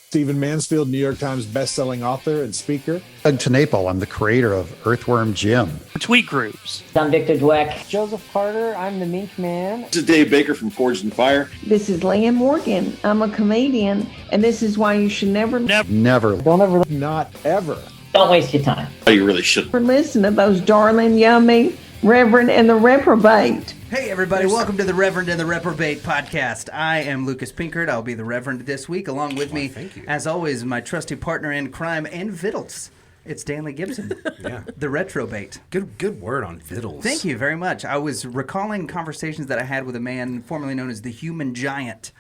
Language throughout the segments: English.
Stephen Mansfield, New York Times bestselling author and speaker. Doug Tenaple, I'm the creator of Earthworm Jim. Tweet Groups. I'm Victor Dweck. Joseph Carter, I'm the Mink Man. This is Dave Baker from Forged in Fire. This is Leah Morgan. I'm a comedian, and this is why you should never Don't ever. Not ever. Don't waste your time. Oh, you really should. listen to those darling, yummy Reverend and the Reprobate. Hey everybody, welcome to the Reverend and the Reprobate podcast. I am Lucas Pinkert. I'll be the Reverend this week. Along with me, as always, my trusty partner in crime and vittles. It's Stanley Gibson, the Retrobate. Good word on vittles. Thank you very much. I was recalling conversations that I had with a man formerly known as the Human Giant,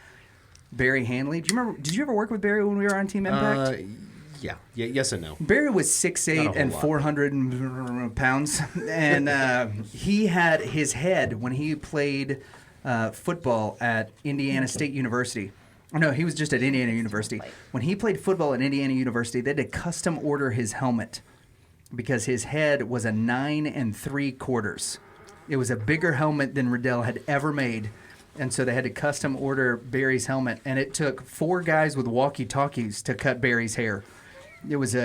Barry Hanley. Do you remember? Did you ever work with Barry when we were on Team Impact? Yeah. Yes and no. Barry was 6'8" and 400 pounds, and he had his head when he played football at Indiana State University. No, he was just at Indiana University. When he played football at Indiana University, they had to custom order his helmet because his head was a 9 3/4. It was a bigger helmet than Riddell had ever made. And so they had to custom order Barry's helmet, and it took 4 guys with walkie-talkies to cut Barry's hair. It was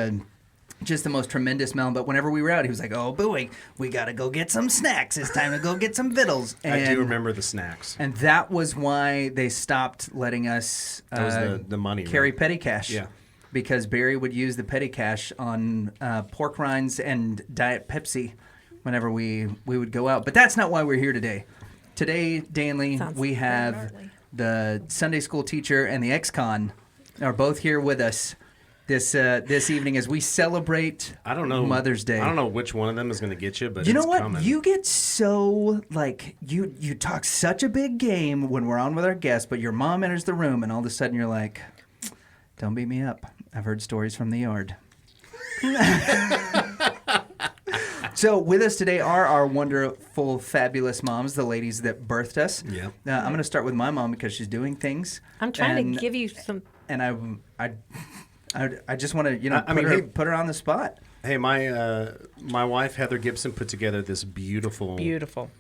just the most tremendous melon. But whenever we were out, he was like, "Oh, boy, we got to go get some snacks. It's time to go get some vittles." And I do remember the snacks. And that was why they stopped letting us that was the money, carry right? petty cash. Yeah. Because Barry would use the petty cash on pork rinds and Diet Pepsi whenever we would go out. But that's not why we're here today. Today, Danley, we have the Sunday school teacher and the ex-con are both here with us this evening as we celebrate Mother's Day. I don't know which one of them is going to get you, but you know it's what? coming. You get so, like, you talk such a big game when we're on with our guests, but your mom enters the room and all of a sudden you're like, "Don't beat me up. I've heard stories from the yard." So with us today are our wonderful, fabulous moms, the ladies that birthed us. Yeah. I'm going to start with my mom because she's doing things. I'm trying to give you some. And I just want to, put her on the spot. Hey, my wife Heather Gibson put together this beautiful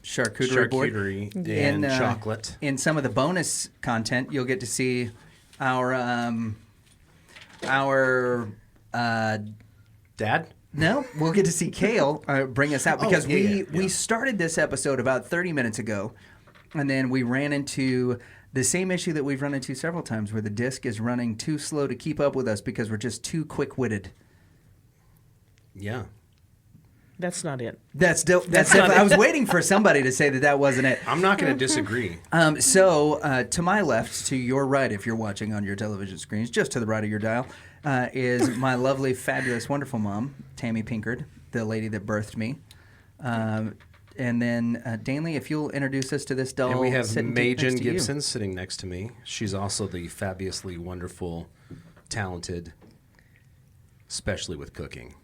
charcuterie board. and chocolate. In some of the bonus content, you'll get to see our dad. No, we'll get to see Kale bring us out because we started this episode about 30 minutes ago, and then we ran into the same issue that we've run into several times where the disc is running too slow to keep up with us because we're just too quick-witted. Yeah. That's not it. That's I was waiting for somebody to say that wasn't it. I'm not going to disagree. So to my left, to your right, if you're watching on your television screens, just to the right of your dial, is my lovely, fabulous, wonderful mom, Tammy Pinkard, the lady that birthed me. And then, Danley, if you'll introduce us to this doll. And we have Majan Gibson sitting next to me. She's also the fabulously wonderful, talented, especially with cooking.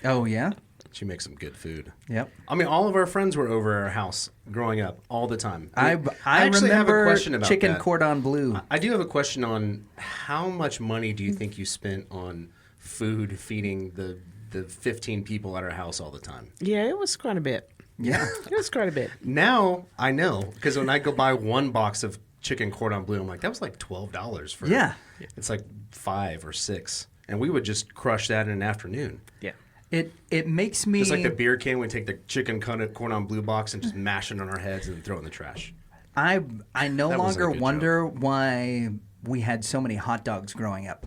Oh, yeah? She makes some good food. Yep. I mean, all of our friends were over our house growing up all the time. I actually have a question about chicken that. cordon bleu. I do have a question on how much money do you think you spent on food feeding the 15 people at our house all the time? Yeah, it was quite a bit. Yeah. It was quite a bit. Now I know, because when I go buy one box of chicken cordon bleu, I'm like, that was like $12 for Yeah. It's like $5 or $6. And we would just crush that in an afternoon. Yeah. It makes me... Just like the beer can, we take the chicken cordon bleu box and just mash it on our heads and throw it in the trash. I no That wasn't a longer good wonder why we had so many hot dogs growing up.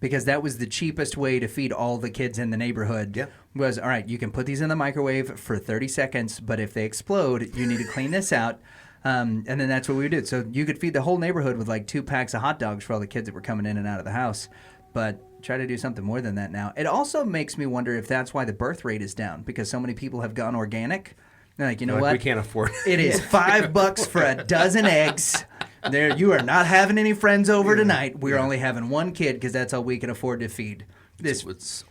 Because that was the cheapest way to feed all the kids in the neighborhood. Yeah. Was, all right, you can put these in the microwave for 30 seconds, but if they explode, you need to clean this out. And then that's what we would do. So you could feed the whole neighborhood with like 2 packs of hot dogs for all the kids that were coming in and out of the house. But try to do something more than that now. It also makes me wonder if that's why the birth rate is down, because so many people have gone organic. They're like, you know what? We can't afford it. It is $5 for a dozen eggs. There, you are not having any friends over tonight. We're only having one kid because that's all we can afford to feed.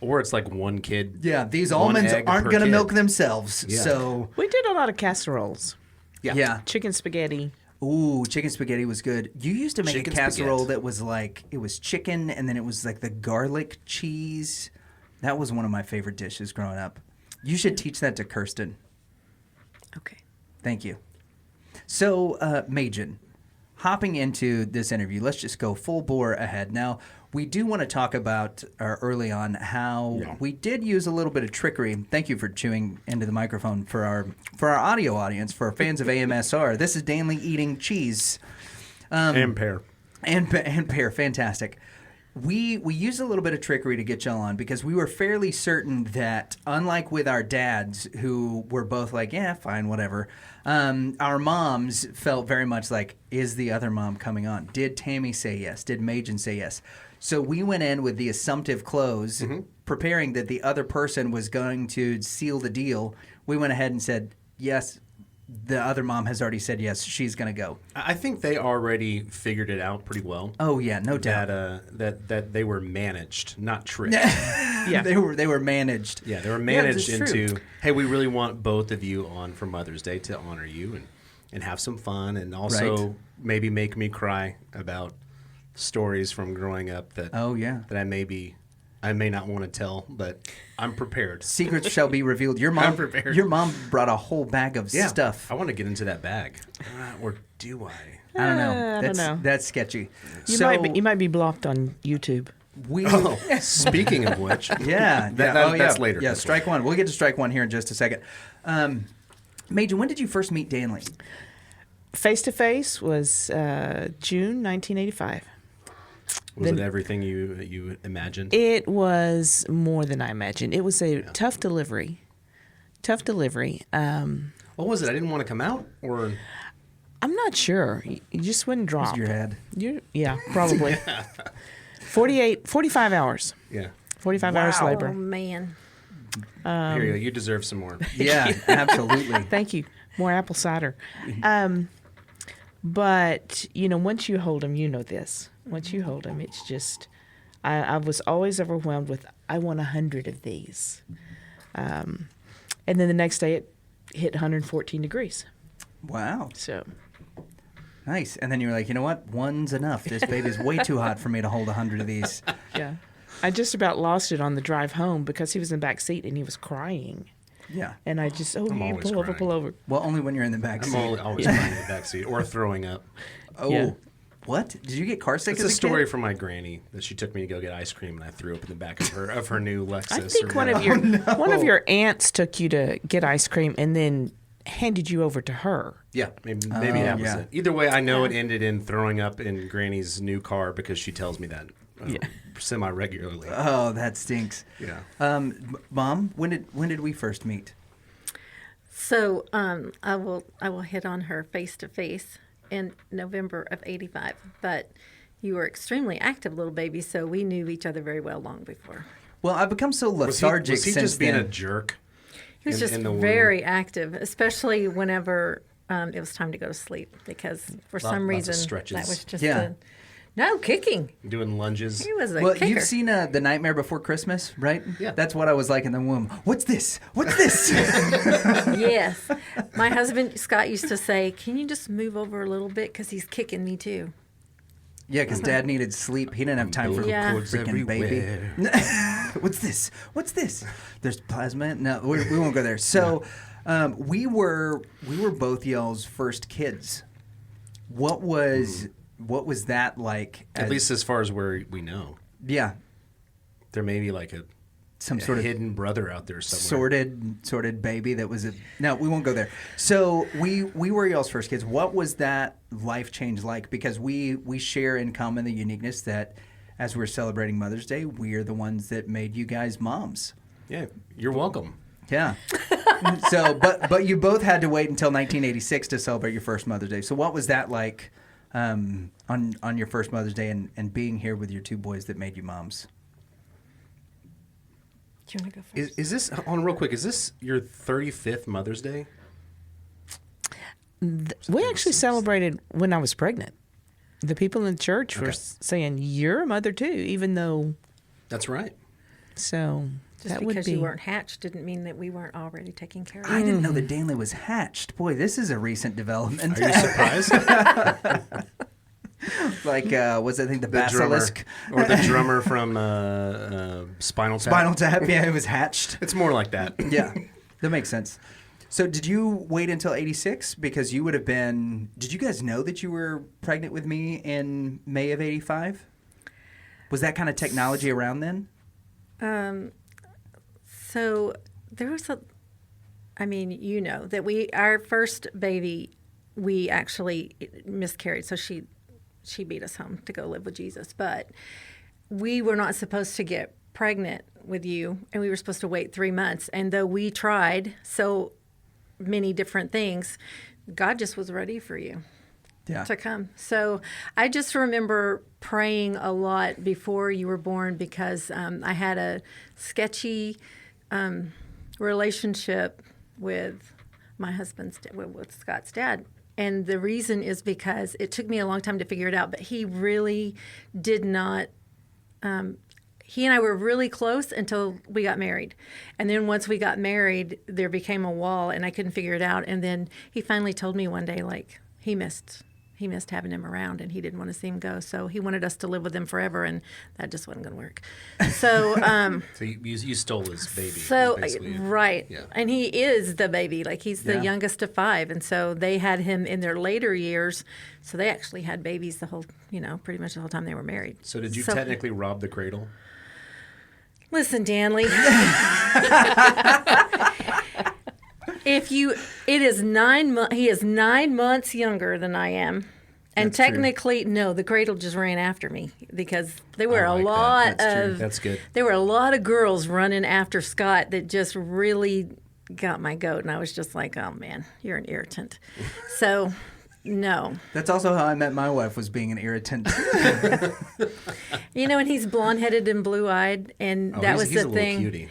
Or it's like one kid. Yeah, these almonds aren't going to milk themselves. Yeah. So we did a lot of casseroles. Yeah. Chicken spaghetti. Ooh, chicken spaghetti was good. You used to make Chicken a casserole spaghetti. that was like, it was chicken and then it was like the garlic cheese. That was one of my favorite dishes growing up. You should teach that to Kirsten. Okay. Thank you. So, Majan, hopping into this interview, let's just go full bore ahead. Now, we do want to talk about early on how we did use a little bit of trickery. Thank you for chewing into the microphone for our audio audience, for our fans of AMSR. This is Danley eating cheese. And pear. And pear, fantastic. We used a little bit of trickery to get y'all on because we were fairly certain that, unlike with our dads, who were both like, yeah, fine, whatever, our moms felt very much like, is the other mom coming on? Did Tammy say yes? Did Majin say yes? So we went in with the assumptive close, preparing that the other person was going to seal the deal. We went ahead and said, yes, the other mom has already said yes, she's going to go. I think they already figured it out pretty well. Oh, yeah, no doubt. That they were managed, not tricked. Yeah, they were managed. Yeah, they were managed into, hey, we really want both of you on for Mother's Day to honor you and have some fun and also maybe make me cry about stories from growing up that that I may not want to tell, but I'm prepared. Secrets shall be revealed. Your mom brought a whole bag of stuff. I want to get into that bag. Or do I? I don't know. I don't know. That's sketchy. You might be blocked on YouTube. Speaking of which. That's later. Yeah, strike one. We'll get to strike one here in just a second. Major, when did you first meet Danley? Face to face was June 1985. Was it everything you imagined? It was more than I imagined. It was a tough delivery. What was it? I didn't want to come out, or I'm not sure. You just wouldn't drop. Was your head? Yeah, probably. 45 hours. Yeah. 45 hours labor. Oh, man. Here you go. You deserve some more. Yeah, absolutely. Thank you. More apple cider. But, once you hold them, this. Once you hold them, it's just, I was always overwhelmed with, I want 100 of these. And then the next day it hit 114 degrees. Wow. So. Nice. And then you were like, you know what? One's enough. This baby's way too hot for me to hold 100 of these. Yeah. I just about lost it on the drive home because he was in the back seat and he was crying. Yeah. And I just, pull over. Well, only when you're in the back seat. I'm always crying in the back seat or throwing up. Oh. Yeah. What? Did you get car sick? It's a story from my granny that she took me to go get ice cream and I threw up in the back of her new Lexus. I think one of your aunts took you to get ice cream and then handed you over to her. Yeah, maybe that was it. Either way, I know it ended in throwing up in Granny's new car because she tells me that semi-regularly. Oh, that stinks. Yeah. Mom, when did we first meet? So I will hit on her face to face in November of '85, but you were extremely active, little baby, so we knew each other very well long before. Well, I've become so lethargic was he since just being then. a jerk? He was just very active, especially whenever it was time to go to sleep, because for some reason that was just no kicking. Doing lunges. He was a kicker. You've seen The Nightmare Before Christmas, right? Yeah. That's what I was like in the womb. What's this? What's this? Yes. My husband, Scott, used to say, can you just move over a little bit because he's kicking me too. Yeah, because Dad needed sleep. He didn't have time for freaking baby. What's this? What's this? There's plasma. No, we won't go there. So, we were both y'all's first kids. What was that like? At least as far as where we know. Yeah. There may be like some sort of hidden brother out there somewhere. Sorted baby that was No, we won't go there. So we were y'all's first kids. What was that life change like? Because we share in common the uniqueness that as we're celebrating Mother's Day, we're the ones that made you guys moms. Yeah, you're welcome. Yeah. So, but you both had to wait until 1986 to celebrate your first Mother's Day. So what was that like on your first Mother's Day and being here with your two boys that made you moms? Do you want to go first? Is this, real quick, is this your 35th Mother's Day? We actually celebrated when I was pregnant. The people in the church were saying, you're a mother too, even though... That's right. So... Just because you weren't hatched didn't mean that we weren't already taking care of you. I didn't know that Danley was hatched. Boy, this is a recent development. Are you surprised? Like, was I think the basilisk? Or the drummer from Spinal Tap. Spinal Tap, yeah, it was hatched. It's more like that. Yeah, that makes sense. So did you wait until 86? Because you would have been... Did you guys know that you were pregnant with me in May of 85? Was that kind of technology around then? So there was that our first baby, we actually miscarried. So she beat us home to go live with Jesus. But we were not supposed to get pregnant with you, and we were supposed to wait 3 months. And though we tried so many different things, God just was ready for you to come. So I just remember praying a lot before you were born because I had a sketchy relationship with my husband's, with Scott's dad. And the reason is because it took me a long time to figure it out, but he really did not, he and I were really close until we got married. And then once we got married, there became a wall and I couldn't figure it out. And then he finally told me one day, like, he missed having him around and he didn't want to see him go. So he wanted us to live with him forever, and that just wasn't going to work. So so you stole his baby. So, right. Yeah. And he is the baby. Like, he's the youngest of 5. And so they had him in their later years. So they actually had babies the whole, pretty much the whole time they were married. So did you technically rob the cradle? Listen, Danley. It is 9 months. He is 9 months younger than I am, and That's technically, no, the cradle just ran after me because there were a lot of. That's good. There were a lot of girls running after Scott that just really got my goat, and I was just like, "Oh man, you're an irritant." So, no. That's also how I met my wife, was being an irritant. And he's blonde-headed and blue-eyed, and that was the thing. He's a little cutie.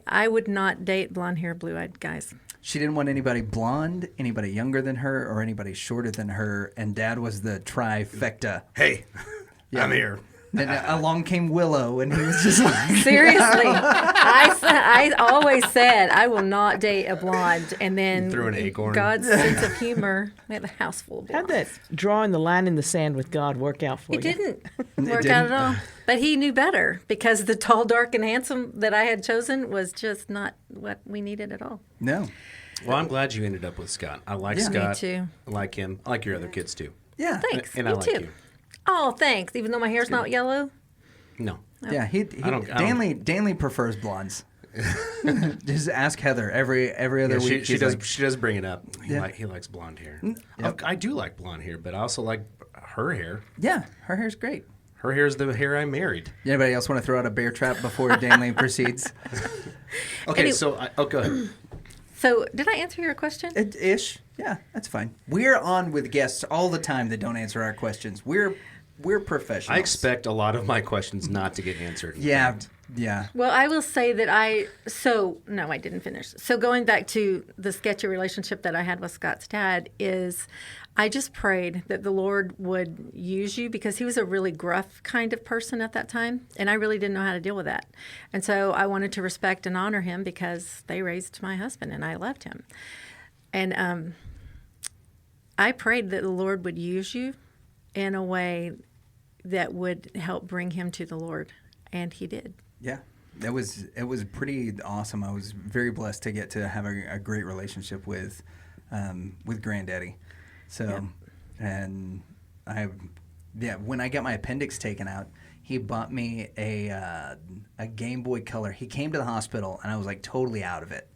I would not date blonde-hair, blue-eyed guys. She didn't want anybody blonde, anybody younger than her, or anybody shorter than her, and Dad was the trifecta. Hey, I'm here. Then along came Willow, and he was just like... Seriously. I always said, I will not date a blonde. And then you threw an acorn. God's sense of humor. We have a house full of blondes. How'd that drawing the line in the sand with God work out for you? It didn't work out at all. But he knew better, because the tall, dark, and handsome that I had chosen was just not what we needed at all. No. Well, I'm glad you ended up with Scott. I like Scott. Me too. I like him. I like your other kids too. Yeah. Thanks. And me I like too. you. Oh, thanks. Even though my hair's not yellow? No. Yeah, Danley prefers blondes. Just ask Heather every other week. She does bring it up. He likes blonde hair. Yep. I do like blonde hair, but I also like her hair. Yeah, her hair's great. Her hair is the hair I married. Anybody else want to throw out a bear trap before Danley proceeds? Okay, go ahead. So, did I answer your question? Ish. Yeah, that's fine. We're on with guests all the time that don't answer our questions. We're professionals. I expect a lot of my questions not to get answered. Yeah. Well, I will say that I didn't finish. So going back to the sketchy relationship that I had with Scott's dad is I just prayed that the Lord would use you, because he was a really gruff kind of person at that time, and I really didn't know how to deal with that. And so I wanted to respect and honor him because they raised my husband and I loved him. And I prayed that the Lord would use you in a way that would help bring him to the Lord, and he did. Yeah, it was pretty awesome. I was very blessed to get to have a great relationship with Granddaddy. So, and when I got my appendix taken out, he bought me a Game Boy Color. He came to the hospital, and I was like totally out of it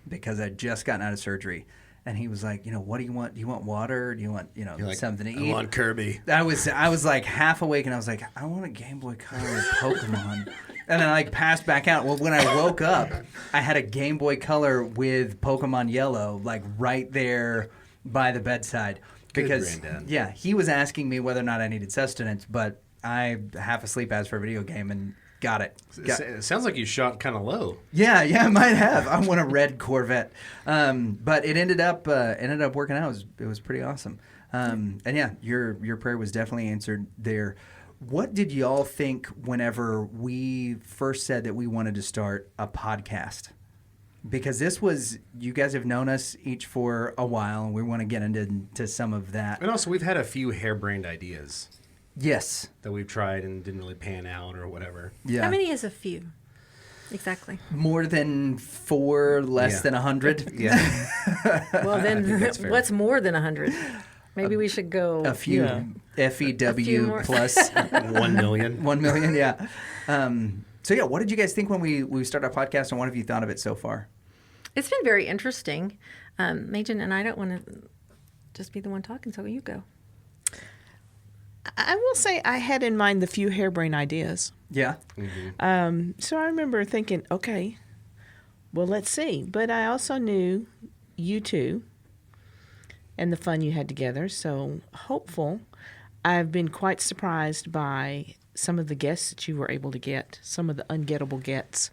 because I'd just gotten out of surgery. And he was like, what do you want? Do you want water? Or do you want, something to eat? I want Kirby. I was like half awake, and I was like, I want a Game Boy Color with Pokemon. And then I passed back out. Well, when I woke up, I had a Game Boy Color with Pokemon Yellow, like right there by the bedside. Because, he was asking me whether or not I needed sustenance, but I half asleep asked for a video game and got it. It sounds like you shot kind of low. Yeah, I might have. I want a red Corvette, but it ended up working out. It was pretty awesome. And yeah, your prayer was definitely answered there. What did y'all think whenever we first said that we wanted to start a podcast? Because you guys have known us each for a while, and we want to get into some of that. And also, we've had a few harebrained ideas. Yes. That we've tried and didn't really pan out or whatever. Yeah. How many is a few? Exactly. More than 4, less than 100. Yeah. Well, then what's more than 100? Maybe we should go a few FEW more. plus 1 million. 1 million, yeah. So yeah, what did you guys think when we started our podcast, and what have you thought of it so far? It's been very interesting. Machen and I don't want to just be the one talking, so you go. I will say I had in mind the few harebrained ideas. Yeah. So I remember thinking, okay, well, let's see. But I also knew you two and the fun you had together. So hopeful. I've been quite surprised by some of the guests that you were able to get, some of the ungettable gets.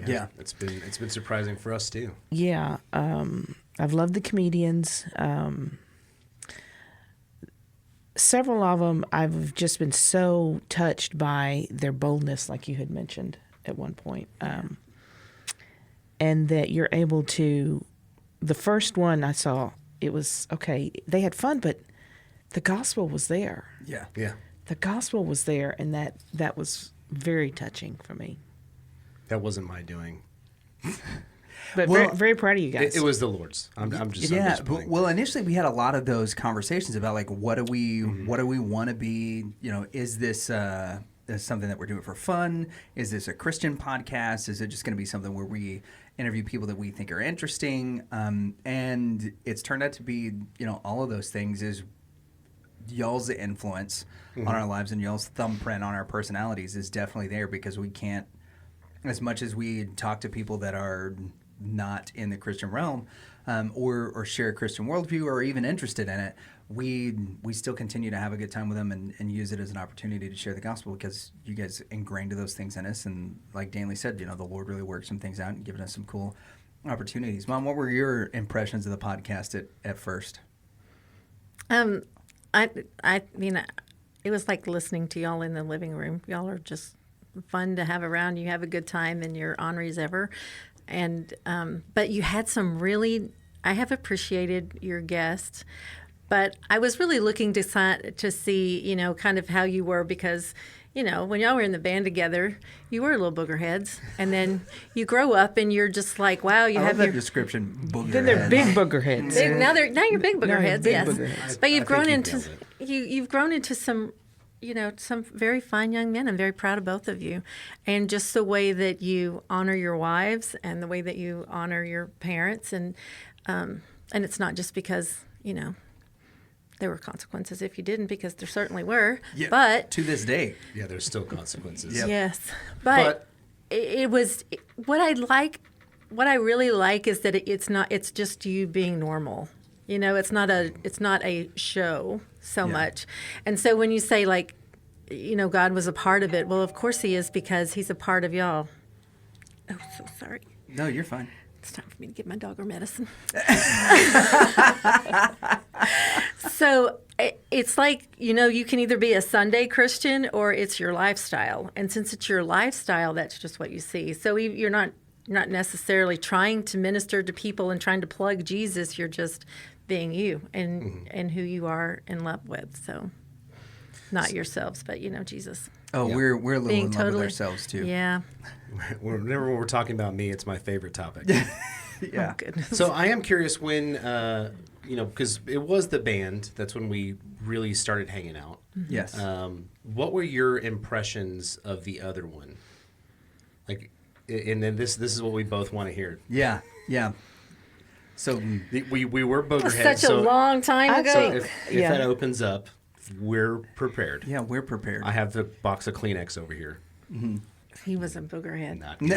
Yeah. It's been surprising for us too. Yeah. I've loved the comedians. Several of them, I've just been so touched by their boldness, like you had mentioned at one point. And that you're able to, the first one I saw, it was, okay, they had fun, but the gospel was there. Yeah. Yeah. The gospel was there, and that was very touching for me. That wasn't my doing. But Well, very, very proud of you guys. It was the Lord's. I'm just but, well, initially we had a lot of those conversations about like what do we want to be? You know, is this something that we're doing for fun? Is this a Christian podcast? Is it just going to be something where we interview people that we think are interesting? And it's turned out to be, you know, all of those things is y'all's influence on our lives and y'all's thumbprint on our personalities is definitely there, because we can't, as much as we talk to people that are not in the Christian realm, or share a Christian worldview or even interested in it, we still continue to have a good time with them and use it as an opportunity to share the gospel, because you guys ingrained those things in us. And like Danley said, you know, the Lord really worked some things out and given us some cool opportunities. Mom, what were your impressions of the podcast at first? I mean, it was like listening to y'all in the living room. Y'all are just fun to have around. You have a good time, and you're ornery as ever. And but you had some really, I have appreciated your guests, but I was really looking to see, you know, kind of how you were, because, you know, when y'all were in the band together, you were little boogerheads, and then you grow up and you're just like, wow, you I have love your that description. Boogerheads. Then they're big boogerheads. now you're big boogerheads, big yes. boogerheads. But you've grown you into nailed you've grown into some, you know, some very fine young men. I'm very proud of both of you, and just the way that you honor your wives and the way that you honor your parents, and it's not just because, you know, there were consequences if you didn't, because there certainly were. Yeah, but to this day, Yeah, there's still consequences. Yep. yes, but it was what I like. What I really like is that it's just you being normal. You know, it's not a show so much. And so when you say, like, you know, God was a part of it, well, of course he is, because he's a part of y'all. Oh, so sorry. no, you're fine. It's time for me to give my dog her medicine. So it's like, you know, you can either be a Sunday Christian or it's your lifestyle. And since it's your lifestyle, that's just what you see. So you're not necessarily trying to minister to people and trying to plug Jesus. You're just being you and who you are in love with. So not yourselves, but, you know, Jesus. Oh, Yeah. we're a little Being in love totally, with ourselves too. Yeah. Whenever we're talking about me, it's my favorite topic. Yeah. Oh, goodness. So I am curious when, you know, because it was the band. That's when we really started hanging out. Yes. What were your impressions of the other one? Like, and then this is what we both want to hear. Yeah. Yeah. So We were That was Boogerheads. such a long time I'd ago. say- If Yeah. that opens up, we're prepared. yeah, we're prepared. I have the box of Kleenex over here. He was a boogerhead. Not good.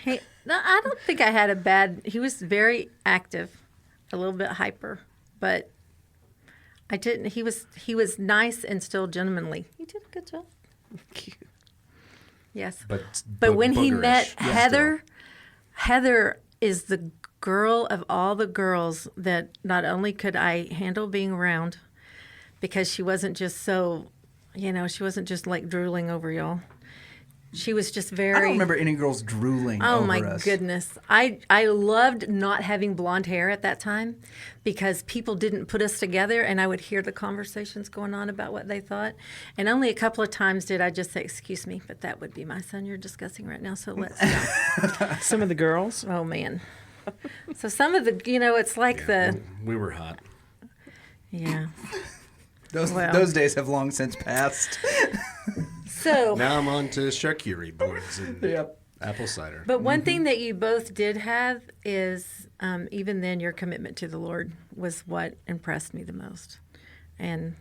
Hey, no, I don't think I had a bad. He was very active, a little bit hyper, but I didn't. He was nice and still gentlemanly. He did a good job. Yes, but when he met Heather, Heather is the girl of all the girls that not only could I handle being around, because she wasn't just so, you know, she wasn't just like drooling over y'all. She was just very. I don't remember any girls drooling Oh over my us. goodness. I loved not having blonde hair at that time, because people didn't put us together, and I would hear the conversations going on about what they thought. And only a couple of times did I just say, "Excuse me, but that would be my son you're discussing right now, so let's go." Some of the girls. Oh man. So some of the, you know, it's like We were hot. Yeah. Those days have long since passed. So Now I'm on to charcuterie boards and apple cider. But one thing that you both did have is, even then, your commitment to the Lord was what impressed me the most, and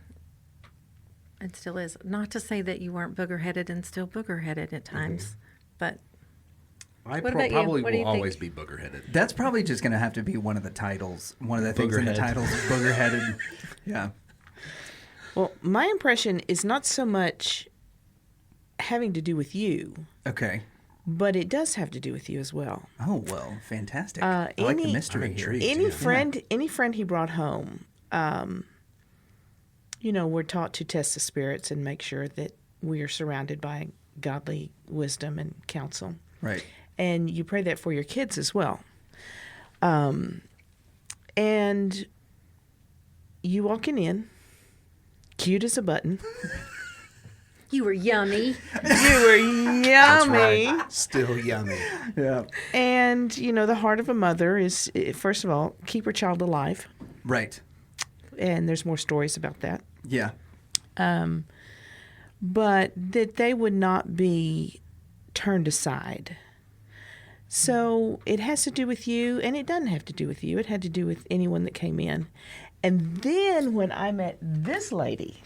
it still is. Not to say that you weren't booger-headed and still booger-headed at times, but I what about you? probably What do will you think? always be booger-headed. That's probably just going to have to be one of the titles. One of the things in the Boogerhead. titles, booger-headed. Yeah. Well, my impression is not so much having to do with you, Okay. but it does have to do with you as well. Oh, well, fantastic. I like the mystery I'm here. intrigued. Any friend he brought home, we're taught to test the spirits and make sure that we are surrounded by godly wisdom and counsel. Right. And you pray that for your kids as well. And you walking in, cute as a button. you were yummy. You were yummy. Still yummy. Yeah. And, the heart of a mother is, first of all, keep her child alive. Right. And there's more stories about that. Yeah. But that they would not be turned aside. So it has to do with you, and it doesn't have to do with you. It had to do with anyone that came in. And then when I met this lady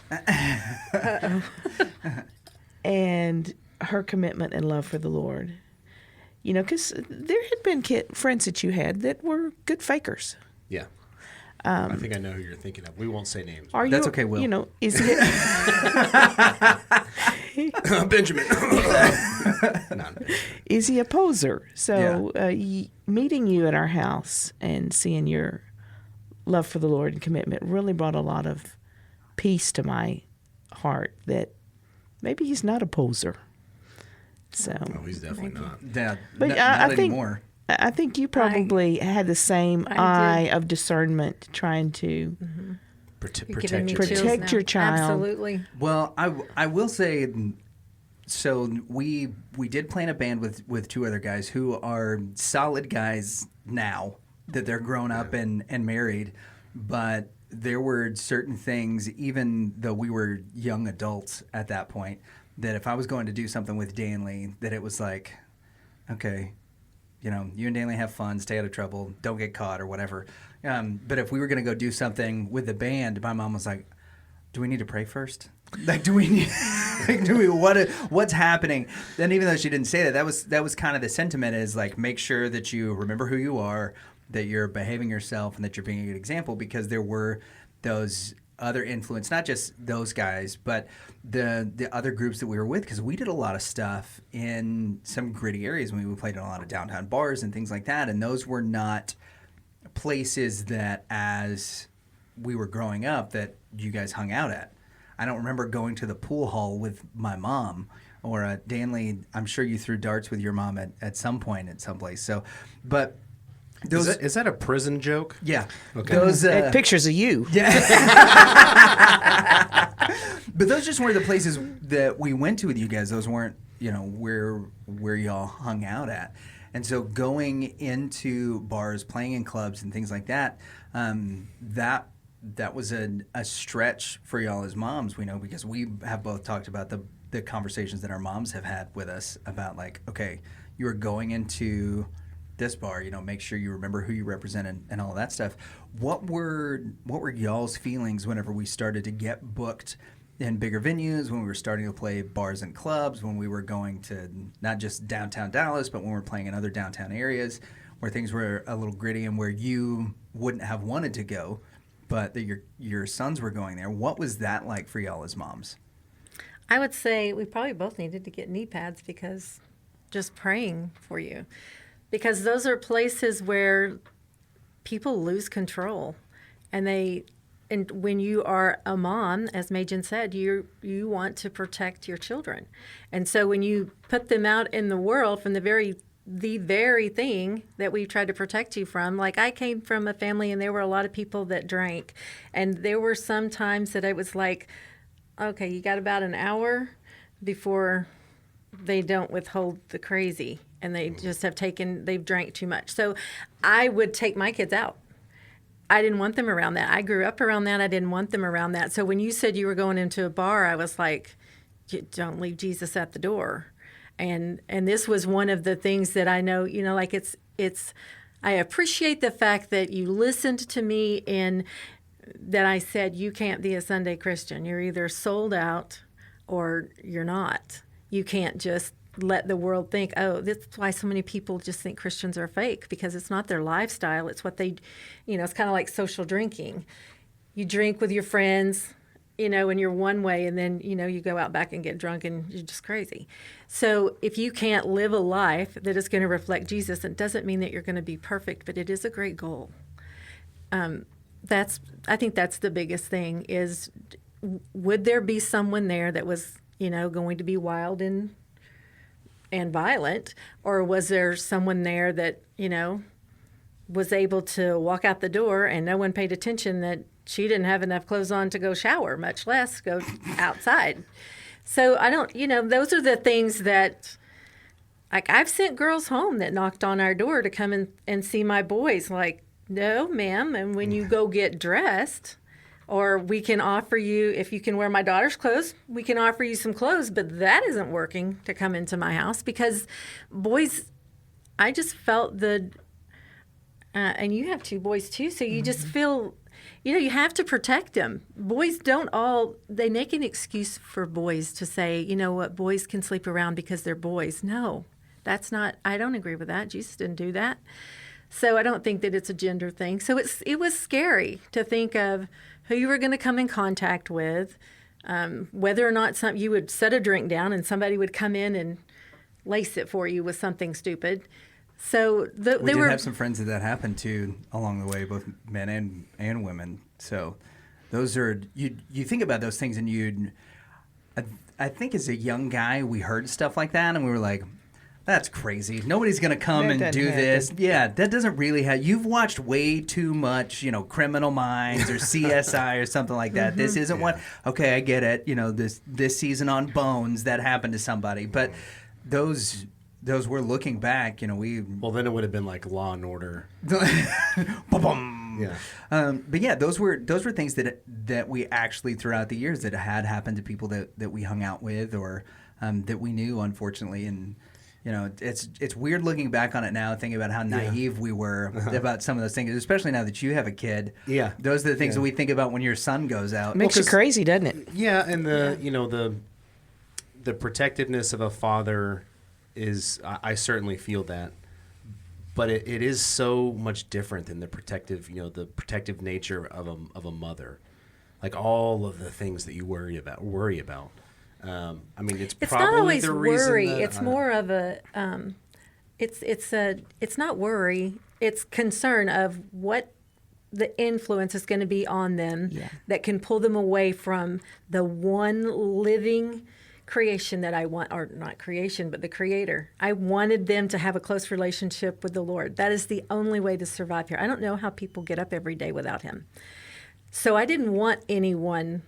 and her commitment and love for the Lord, because there had been friends that you had that were good fakers. Yeah. I think I know who you're thinking of. We won't say names. That's okay, Will. Is it... Benjamin. Is he a poser? So meeting you at our house and seeing your love for the Lord and commitment really brought a lot of peace to my heart that maybe he's not a poser. So, No, he's definitely not. Yeah. but not I think anymore. I think you probably had the same eye of discernment, trying to You're giving me chills protect now. your child. Absolutely. Well, I will say, so we did play in a band with two other guys who are solid guys now that they're grown up and married, but there were certain things, even though we were young adults at that point, that if I was going to do something with Danley, that it was like, okay, you and Danley have fun, stay out of trouble, don't get caught or whatever. But if we were going to go do something with the band, my mom was like, do we need to pray first? Like, do we need, what's happening? Then even though she didn't say that was kind of the sentiment, is like, make sure that you remember who you are, that you're behaving yourself, and that you're being a good example, because there were those other influence, not just those guys, but the other groups that we were with, because we did a lot of stuff in some gritty areas. We played in a lot of downtown bars and things like that, and those were not places that, as we were growing up, that you guys hung out at. I don't remember going to the pool hall with my mom, or Danley, I'm sure you threw darts with your mom at some point at some place. So, but those, is that a prison joke? yeah, Okay. those Pictures of you. but those just weren't the places that we went to with you guys. Those weren't, where y'all hung out at. And so going into bars, playing in clubs and things like that, that was a stretch for y'all as moms, we know, because we have both talked about the conversations that our moms have had with us about, like, okay, you are going into this bar, make sure you remember who you represent and all of that stuff. What were y'all's feelings whenever we started to get booked in bigger venues, when we were starting to play bars and clubs, when we were going to not just downtown Dallas, but when we were playing in other downtown areas where things were a little gritty and where you wouldn't have wanted to go, but that your sons were going there? What was that like for y'all as moms? I would say we probably both needed to get knee pads, because just praying for you. Because those are places where people lose control. And when you are a mom, as Majin said, you want to protect your children. And so when you put them out in the world from the very thing that we've tried to protect you from, like, I came from a family and there were a lot of people that drank. And there were some times that it was like, okay, you got about an hour before they don't withhold the crazy, and they just they've drank too much. So I would take my kids out I didn't want them around that. I grew up around that. I didn't want them around that. So when you said you were going into a bar, I was like, don't leave Jesus at the door. And this was one of the things that I know, like it's I appreciate the fact that you listened to me and that I said you can't be a Sunday Christian. You're either sold out or you're not. You can't just let the world think, oh, that's why so many people just think Christians are fake, because it's not their lifestyle. It's what they, it's kind of like social drinking. You drink with your friends, and you're one way, and then, you go out back and get drunk and you're just crazy. So if you can't live a life that is going to reflect Jesus, it doesn't mean that you're going to be perfect, but it is a great goal. I think that's the biggest thing is, would there be someone there that was, going to be wild and violent, or was there someone there that, was able to walk out the door and no one paid attention that she didn't have enough clothes on to go shower, much less go outside? So I don't, those are the things that, like, I've sent girls home that knocked on our door to come and see my boys, like, no, ma'am, and when you go get dressed, or we can offer you, if you can wear my daughter's clothes, we can offer you some clothes, but that isn't working to come into my house, because boys, I just felt and you have 2 boys too, so you just feel, you have to protect them. Boys they make an excuse for boys to say, what, boys can sleep around because they're boys. No, that's not, I don't agree with that. Jesus didn't do that. So I don't think that it's a gender thing. So it was scary to think of who you were going to come in contact with, whether or not you would set a drink down and somebody would come in and lace it for you with something stupid. So we did have some friends that happened to along the way, both men and women. So those are, you think about those things, and I think as a young guy, we heard stuff like that and we were like, that's crazy. Nobody's going to come and do this. Yeah, that doesn't really have... You've watched way too much, Criminal Minds or CSI or something like that. This isn't what... Okay, I get it. This season on Bones, that happened to somebody. But those were looking back, we... Well, then it would have been like Law and Order. Yeah. But yeah, those were things that we actually, throughout the years, that had happened to people that we hung out with or that we knew, unfortunately. And... it's weird looking back on it now, thinking about how naive we were about some of those things, especially now that you have a kid. Yeah. Those are the things that we think about when your son goes out. Makes you crazy, doesn't it? Yeah, and the protectiveness of a father is, I certainly feel that. But it is so much different than the protective nature of a mother. Like all of the things that you worry about. I mean, it's probably not always the worry. reason that, it's more of a, it's not worry. It's concern of what the influence is going to be on them that can pull them away from the one living creation that I want, or not creation, but the Creator. I wanted them to have a close relationship with the Lord. That is the only way to survive here. I don't know how people get up every day without Him. So I didn't want anyone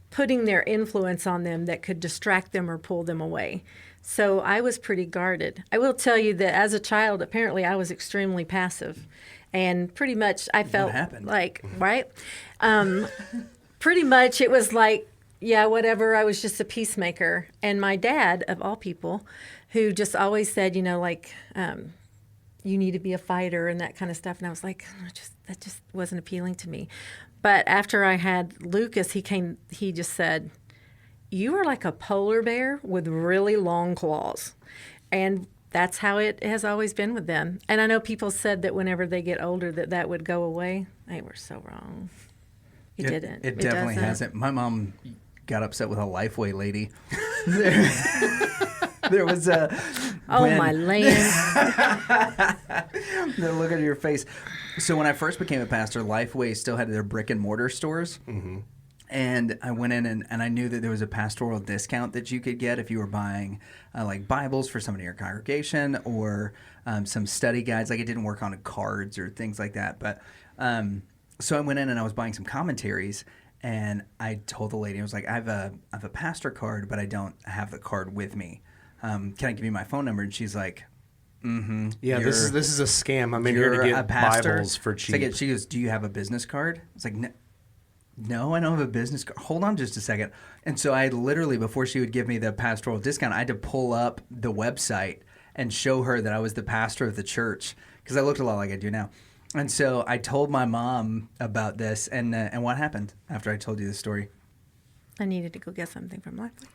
putting their influence on them that could distract them or pull them away. So I was pretty guarded. I will tell you that as a child, apparently I was extremely passive. And pretty much I felt like, right? Pretty much it was like, yeah, whatever. I was just a peacemaker. And my dad, of all people, who just always said, you need to be a fighter and that kind of stuff. And I was like, that just wasn't appealing to me. But after I had Lucas, he just said, you are like a polar bear with really long claws. And that's how it has always been with them. And I know people said that whenever they get older that would go away. They were so wrong. It didn't. It definitely hasn't. My mom got upset with a Lifeway lady. There was a... my land. The look at your face. So when I first became a pastor, Lifeway still had their brick and mortar stores. Mm-hmm. And I went in and I knew that there was a pastoral discount that you could get if you were buying like Bibles for somebody in your congregation or some study guides. Like it didn't work on cards or things like that. But so I went in and I was buying some commentaries. And I told the lady, I was like, I have a pastor card, but I don't have the card with me. Can I give you my phone number? And she's like, Yeah, this is a scam. I'm in here to You're a get pastor? Bibles for It's cheap. like, she goes, do you have a business card? It's like, no, I don't have a business card. Hold on just a second. And so I literally, before she would give me the pastoral discount, I had to pull up the website and show her that I was the pastor of the church, because I looked a lot like I do now. And so I told my mom about this, and what happened after I told you the story? I needed to go get something from Lifeway.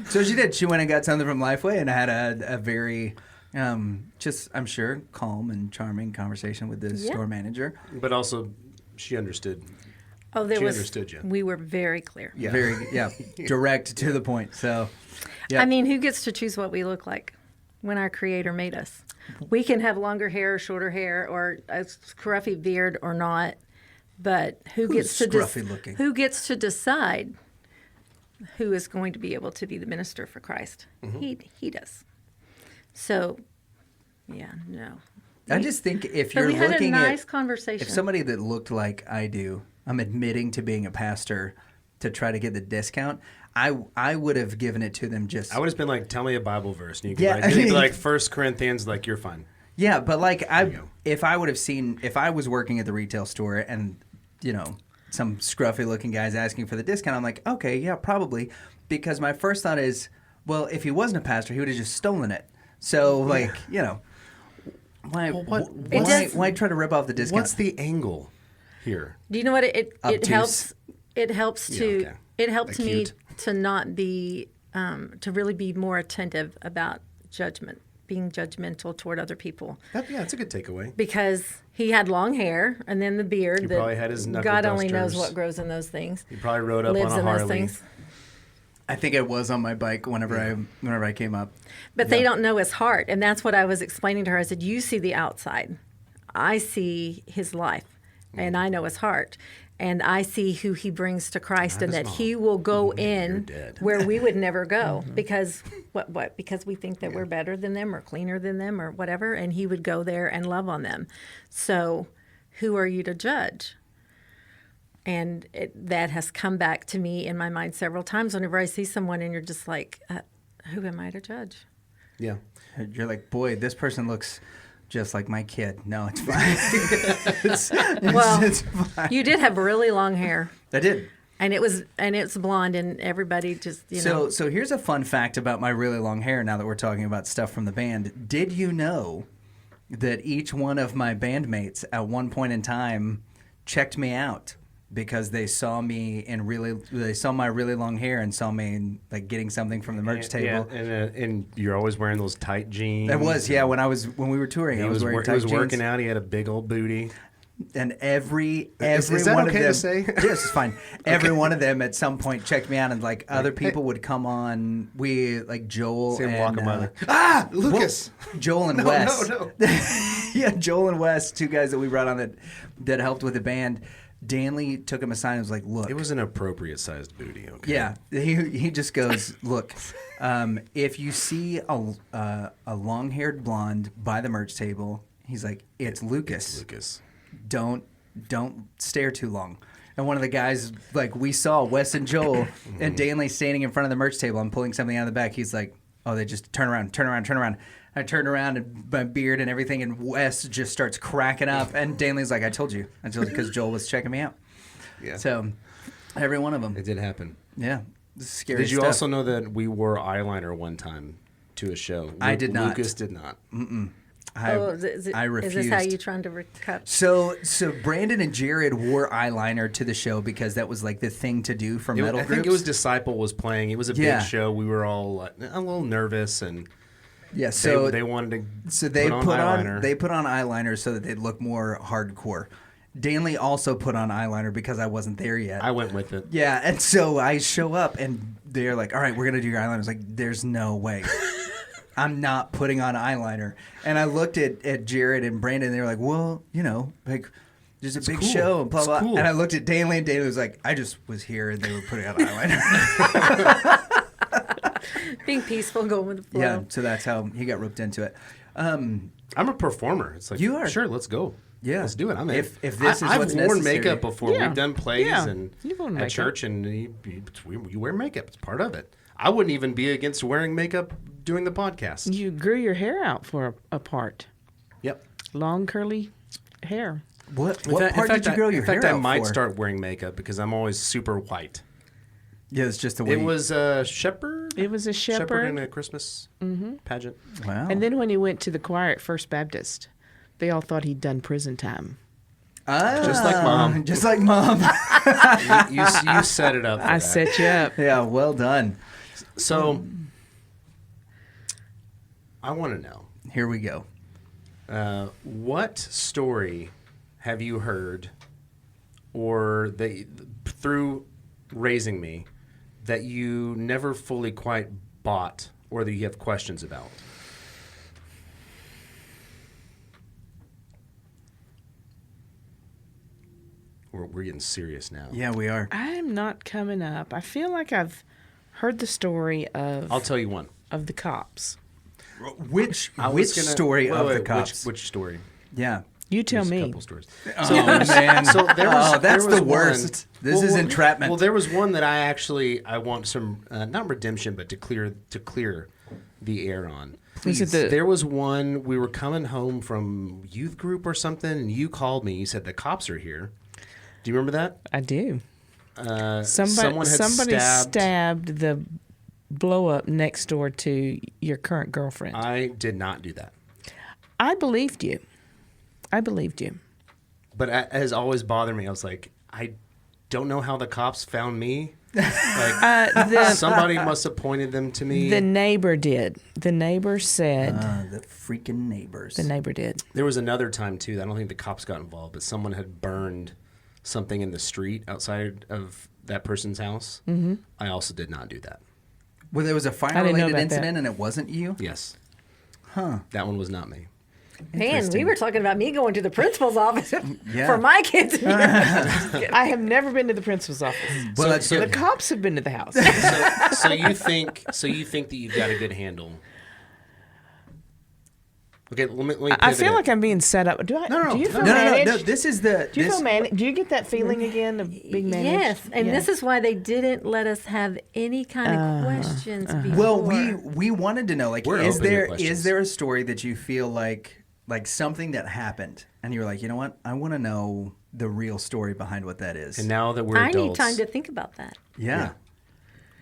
So she did. She went and got something from Lifeway and had a very, just, I'm sure, calm and charming conversation with the store manager. But also, she understood. Oh, She understood you. We were very clear. Yeah. Very, direct to the point. So, yeah. I mean, who gets to choose what we look like when our Creator made us? We can have longer hair, shorter hair, or a scruffy beard or not, but who gets to scruffy-looking? who gets to decide who is going to be able to be the minister for Christ? He does. So, yeah, no. I just think if But you're we had a looking nice at conversation. if somebody that looked like I do, I'm admitting to being a pastor to try to get the discount. I would have given it to them just. I would have been like, tell me a Bible verse. And you could Yeah, like, you'd be like 1 Corinthians, like, you're fine. Yeah, but like go. if I would have seen, if I was working at the retail store and, some scruffy looking guys asking for the discount, I'm like, okay, yeah, probably. Because my first thought is, well, if he wasn't a pastor, he would have just stolen it. So, like, why why try to rip off the discount? What's the angle here? Do you know what it Obtuse. helps? It helps to okay. it helps me Acute. to not be to really be more attentive about judgment, being judgmental toward other people. That's a good takeaway. Because he had long hair and then the beard. He that probably had his knuckle God only knows dusters. what grows in those things. He probably rode up Lives on a in those Harley. things. I think it was on my bike whenever I came up. But they don't know his heart. And that's what I was explaining to her. I said, you see the outside. I see his life. And I know his heart. And I see who he brings to Christ and that he will go in where we would never go. Because what? Because we think that we're better than them or cleaner than them or whatever. And he would go there and love on them. So who are you to judge? And that has come back to me in my mind several times whenever I see someone and you're just like, who am I to judge? Yeah. You're like, boy, this person looks just like my kid. No, it's fine. Well, fine. you did have really long hair. I did. And it's blonde and everybody just, know. So here's a fun fact about my really long hair now that we're talking about stuff from the band. Did you know that each one of my bandmates at one point in time checked me out? Because they saw me they saw my really long hair and saw me like getting something from the merch table. Yeah, and you're always wearing those tight jeans. It was, yeah. When we were touring, I was wearing tight He was jeans. working out. He had a big old booty. And every Is that one okay of them, to say? Yes, it's fine. Every one of them at some point checked me out, and like other people would come on. We like Joel See him and walking by Lucas. Joel and No, Wes. no. Yeah, Joel and Wes, two guys that we brought on that helped with the band. Danley took him aside and was like, "Look, It was an appropriate sized booty. Okay. yeah." He just goes, "Look, if you see a long haired blonde by the merch table, he's like, it's Lucas. Lucas. Don't stare too long." And one of the guys, like we saw Wes and Joel and Danley standing in front of the merch table. I'm pulling something out of the back. He's like, "Oh, they just turn around." I turned around and my beard and everything, and Wes just starts cracking up. And Danley's like, I told you, because Joel was checking me out. Yeah. So every one of them. It did happen. Yeah. This is scary Did you stuff. also know that we wore eyeliner one time to a show? I did not. Lucas did not. I Is refused. this how you're trying to recut? So Brandon and Jared wore eyeliner to the show because that was like the thing to do for metal I groups. think it was Disciple was playing. It was a Yeah. big show. We were all a little nervous, and Yeah, so they wanted to so they put on eyeliner. put on eyeliner so that they'd look more hardcore. Danley also put on eyeliner because I wasn't there yet. I went with it. Yeah, and so I show up and they're like, "All right, we're gonna do your eyeliner." I was like, "There's no way." I'm not putting on eyeliner. And I looked at Jared and Brandon and they were like, "Well, like there's a big cool. show and blah It's blah." cool. And I looked at Danley and Danley was like, "I just was here and they were putting on eyeliner." Being peaceful, going with the flow. Yeah, so that's how he got roped into it. I'm a performer. It's like, You are. Sure, let's go. Yeah, let's do it. I'm in. If this is I've what's worn necessary. makeup before. Yeah. We've done plays Yeah. and You've worn at makeup. church, and you wear makeup. It's part of it. I wouldn't even be against wearing makeup doing the podcast. You grew your hair out for a part. Yep. Long curly hair. What In fact, part did you grow your in fact, hair I out might for? start wearing makeup because I'm always super white. Yeah, it's just the way. It was a shepherd. It was a shepherd. in a Christmas pageant. Wow. And then when he went to the choir at First Baptist, they all thought he'd done prison time. Just like Mom. Just like Mom. you set it up. For I that. set you up. Yeah, well done. So I want to know. Here we go. What story have you heard, or through raising me, that you never fully quite bought, or that you have questions about? We're getting serious now. Yeah, we are. I'm not coming up. I feel like I've heard the story of I'll tell you one. of the cops. Which story of the cops? Which story? Yeah. You tell There's a me. couple stories. Oh, man. So there was, that's there was the worst. One, This is entrapment. Well, there was one that I want some not redemption, but to clear the air on. Was it the- There was one. We were coming home from youth group or something, and you called me. You said the cops are here. Do you remember that? I do. Someone had somebody stabbed. stabbed the blow up next door to your current girlfriend. I did not do that. I believed you. But it has always bothered me. I was like, I don't know how the cops found me. Like somebody must have pointed them to me. The neighbor did. The neighbor said. The freaking neighbors. The neighbor did. There was another time too. I don't think the cops got involved, but someone had burned something in the street outside of that person's house. Mm-hmm. I also did not do that. Well, there was a didn't know fire-related about incident, that. and it wasn't you? Yes. Huh. That one was not me. Man, we were talking about me going to the principal's office Yeah. for my kids. I have never been to the principal's office. Well, that's The good. cops have been to the house. So you think that you've got a good handle? Okay, let me I pivot feel it. like I'm being set up. Do you feel No, managed? This is the. Do you this- feel managed? Do you get that feeling again of being managed? Yes, and Yeah. this is why they didn't let us have any kind of questions before. Well, we wanted to know, like, We're is open to there questions. a story that you feel like something that happened, and you're like, you know what, I want to know the real story behind what that is. And now that we're I adults, need time to think about that. Yeah.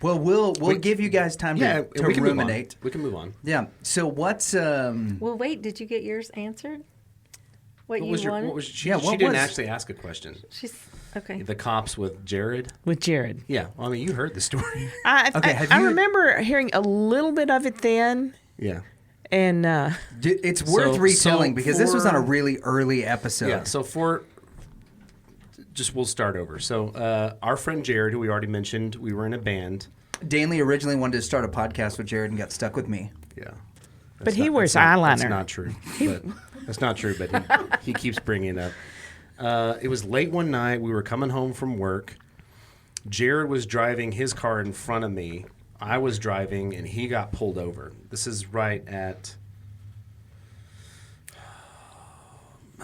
Well, we'll give you guys time yeah, to we can ruminate. Move on. We can move on. Yeah. So what's Well, wait, did you get yours answered? What you wanted? What was she? Yeah, She what didn't was- actually ask a question. She's okay. The cops with Jared. With Jared. Yeah, well, I mean, you heard the story. Okay, have I you- remember hearing a little bit of it then, Yeah. and it's worth So- retelling so because this was on a for- really early episode. Yeah. So we'll start over. So our friend Jared, who we already mentioned, we were in a band. Danley originally wanted to start a podcast with Jared and got stuck with me. Yeah. But he wears That's eyeliner. not true. But that's not true. But he keeps bringing it up. It was late one night. We were coming home from work. Jared was driving his car in front of me. I was driving, and he got pulled over. This is right at.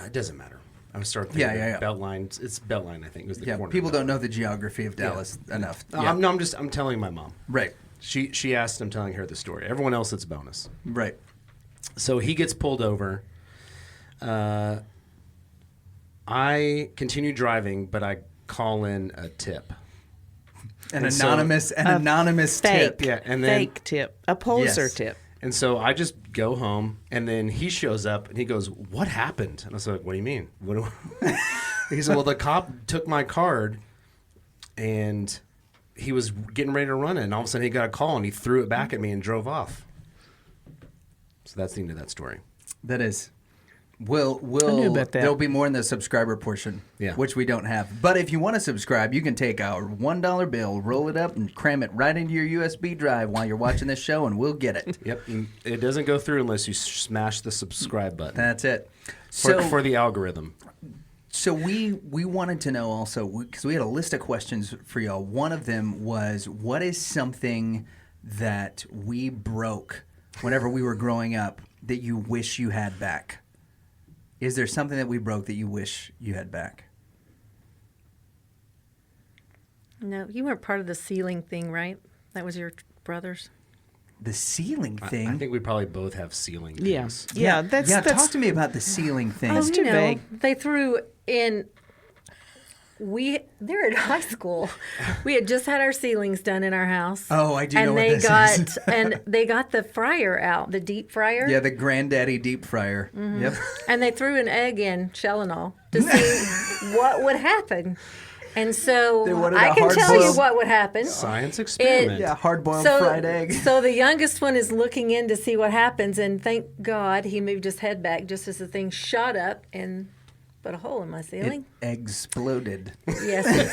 It doesn't matter. I was starting thinking Yeah. Beltline. It's Beltline, I think. It was the Yeah, corner. people of don't know the geography of Dallas enough. Beltline. Yeah. I'm telling my mom. Right. She asked. I'm telling her the story. Everyone else, it's a bonus. Right. So he gets pulled over. I continue driving, but I call in a tip. An And so- anonymous fake, tip. Yeah, and then fake tip, a poser Yes. tip. and so I just go home, and then he shows up and he goes, "What happened?" And I was like, "What do you mean?" He said, "Well, the cop took my card, and he was getting ready to run it, and all of a sudden he got a call and he threw it back at me and drove off." So that's the end of that story. That is. We'll knew about that. There'll be more in the subscriber portion, Yeah. which we don't have. But if you want to subscribe, you can take our $1 bill, roll it up, and cram it right into your USB drive while you're watching this show, and we'll get it. Yep, and it doesn't go through unless you smash the subscribe button That's it. for the algorithm. So we wanted to know also, because we had a list of questions for y'all. One of them was, what is something that we broke whenever we were growing up that you wish you had back? Is there something that we broke that you wish you had back? No, you weren't part of the ceiling thing, right? That was your brother's. The ceiling thing? I think we probably both have ceiling Yeah. things. Yeah, that's talk to me about the ceiling thing. That's too vague. They threw in. They're in high school. We had just had our ceilings done in our house. Oh, I do know and what they this got is. and they got the fryer out, the deep fryer. Yeah, the granddaddy deep fryer. Mm-hmm. Yep. And they threw an egg in, shell and all, to see what would happen. And so They wanted I a can tell you hard-boiled- what would happen. Science experiment. Yeah, hard-boiled So, fried egg. so the youngest one is looking in to see what happens, and thank God he moved his head back just as the thing shot up and put a hole in my ceiling. It exploded. Yes, it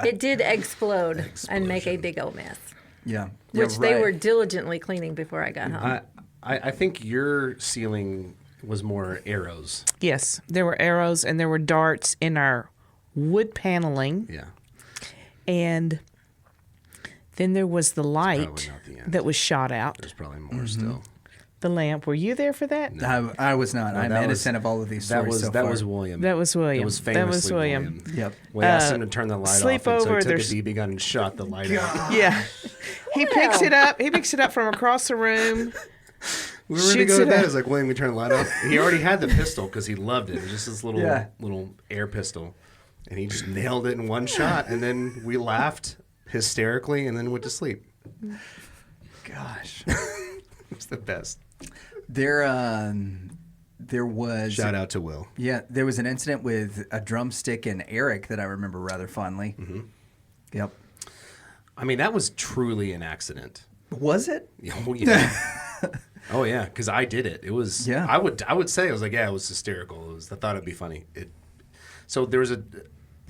did. It did explode and make a big old mess, Yeah. which they were diligently cleaning before I got home. I think your ceiling was more arrows. Yes, there were arrows and there were darts in our wood paneling. Yeah. And then there was the light probably not the end. that was shot out. There's probably more still. The lamp. Were you there for that? I was not. I'm that innocent was- of all of these That stories was so that far. was William. That was William. It was That famously was William. Yep. We asked him to turn the light off, and so sleepover, he took a there's- BB gun and shot the light out. Yeah. He picks it up. He picks it up from across the room. We were going to Shoots go to it bed. up. I was like, William, we turn the light off. He already had the pistol because he loved it. It was just this little Yeah. little air pistol. And he just nailed it in one shot. And then we laughed hysterically and then went to sleep. Gosh. It's the best. There was... Shout out to Will. Yeah, there was an incident with a drumstick and Eric that I remember rather fondly. Mm-hmm. Yep. I mean, that was truly an accident. Was it? Oh, yeah. Oh, yeah, because I did it. It was, Yeah. I would say, I was like, yeah, it was hysterical. I thought it'd be funny. So there was a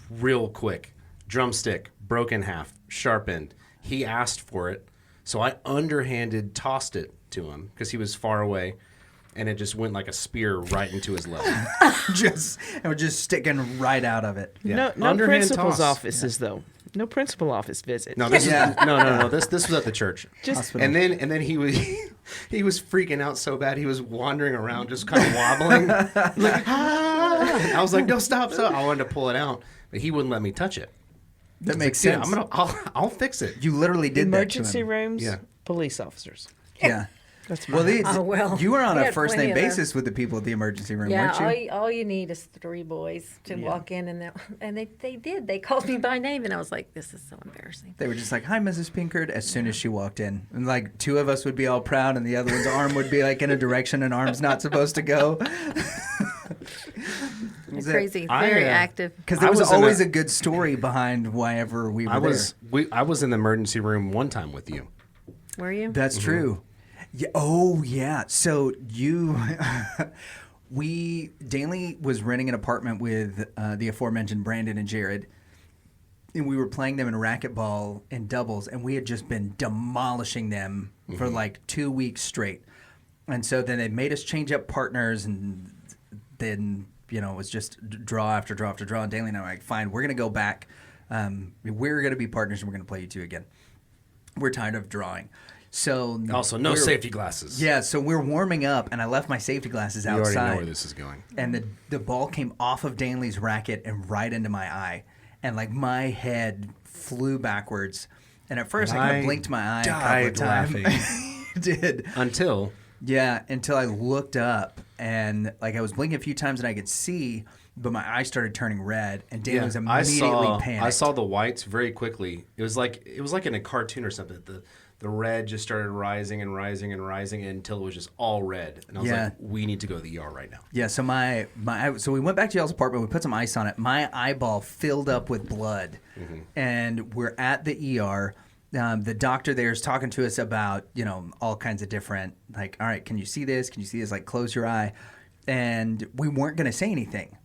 real quick drumstick, broke in half, sharp end. He asked for it, so I underhanded tossed it to him because he was far away, and it just went like a spear right into his leg. It was just sticking right out of it. Yeah. No Underhand principal's toss. offices though. No principal office visit. No, this Yeah. is, no. This was at the church. Hospital. And then he was he was freaking out so bad he was wandering around just kind of wobbling. Like, ah! I was like, no, stop. I wanted to pull it out, but he wouldn't let me touch it. That makes Dude, sense. I'll fix it. You literally did Emergency that to him. rooms. Yeah. Police officers. Yeah. That's Well, well, you were on we a had first plenty name of basis with the people at the emergency room, Yeah, weren't you? all you need is 3 boys to walk in, and they did. They called me by name, and I was like, "This is so embarrassing." They were just like, "Hi, Mrs. Pinkard," as soon as she walked in. And like 2 of us would be all proud, and the other one's arm would be like in a direction an arm's not supposed to go. Crazy, very active. Because there I was was in always a- a good story behind whenever we were I was in the emergency room one time with you. Were you? That's true. Yeah. Oh, yeah. So Danley was renting an apartment with the aforementioned Brandon and Jared, and we were playing them in racquetball and doubles, and we had just been demolishing them for like 2 weeks straight. And so then they made us change up partners, and then, it was just draw after draw after draw. And Danley and I were like, fine, we're going to go back. We're going to be partners, and we're going to play you 2 again. We're tired of drawing. So Also, no safety glasses. Yeah, so we're warming up, and I left my safety glasses You outside. already know where this is going. And the ball came off of Danley's racket and right into my eye. And like my head flew backwards. And at first I kind of blinked my eye a couple of times. Laughing. Did. Until Until I looked up, and like I was blinking a few times and I could see, but my eye started turning red, and Danley was immediately panicked. I saw the whites very quickly. It was like in a cartoon or something. The red just started rising and rising and rising until it was just all red. And I was like, we need to go to the ER right now. Yeah, so so we went back to y'all's apartment. We put some ice on it. My eyeball filled up with blood, and we're at the ER. The doctor there is talking to us about all kinds of different, like, all right, can you see this? Can you see this? Like, close your eye. And we weren't going to say anything.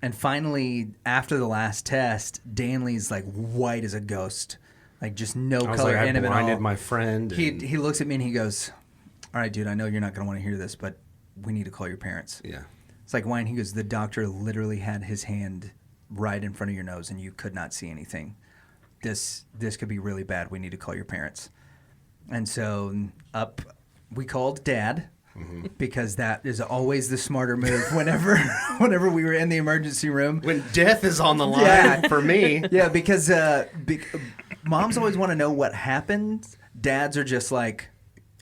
And finally, after the last test, Danley's like white as a ghost. Like just no color in him at all. I blinded my friend. He looks at me and he goes, "All right, dude, I know you're not going to want to hear this, but we need to call your parents." Yeah. It's like, why? And he goes, "The doctor literally had his hand right in front of your nose and you could not see anything. This could be really bad. We need to call your parents." And so we called Dad, because that is always the smarter move whenever we were in the emergency room. When death is on the line for me. Yeah, because moms always want to know what happened. Dads are just like,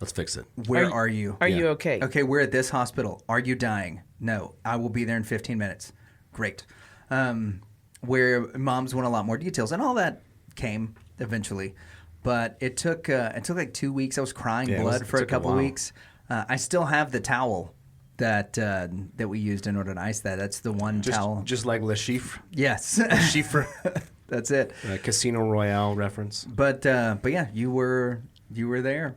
let's fix it. Where are you? Are you okay? Okay, we're at this hospital. Are you dying? No, I will be there in 15 minutes. Great. Where moms want a lot more details, and all that came eventually, but it took like 2 weeks. I was crying blood for a couple of weeks. I still have the towel that we used in order to ice that. That's the one towel, just like Le Chiffre. Yes, Le Chiffre. That's it. Casino Royale reference. But yeah, you were there.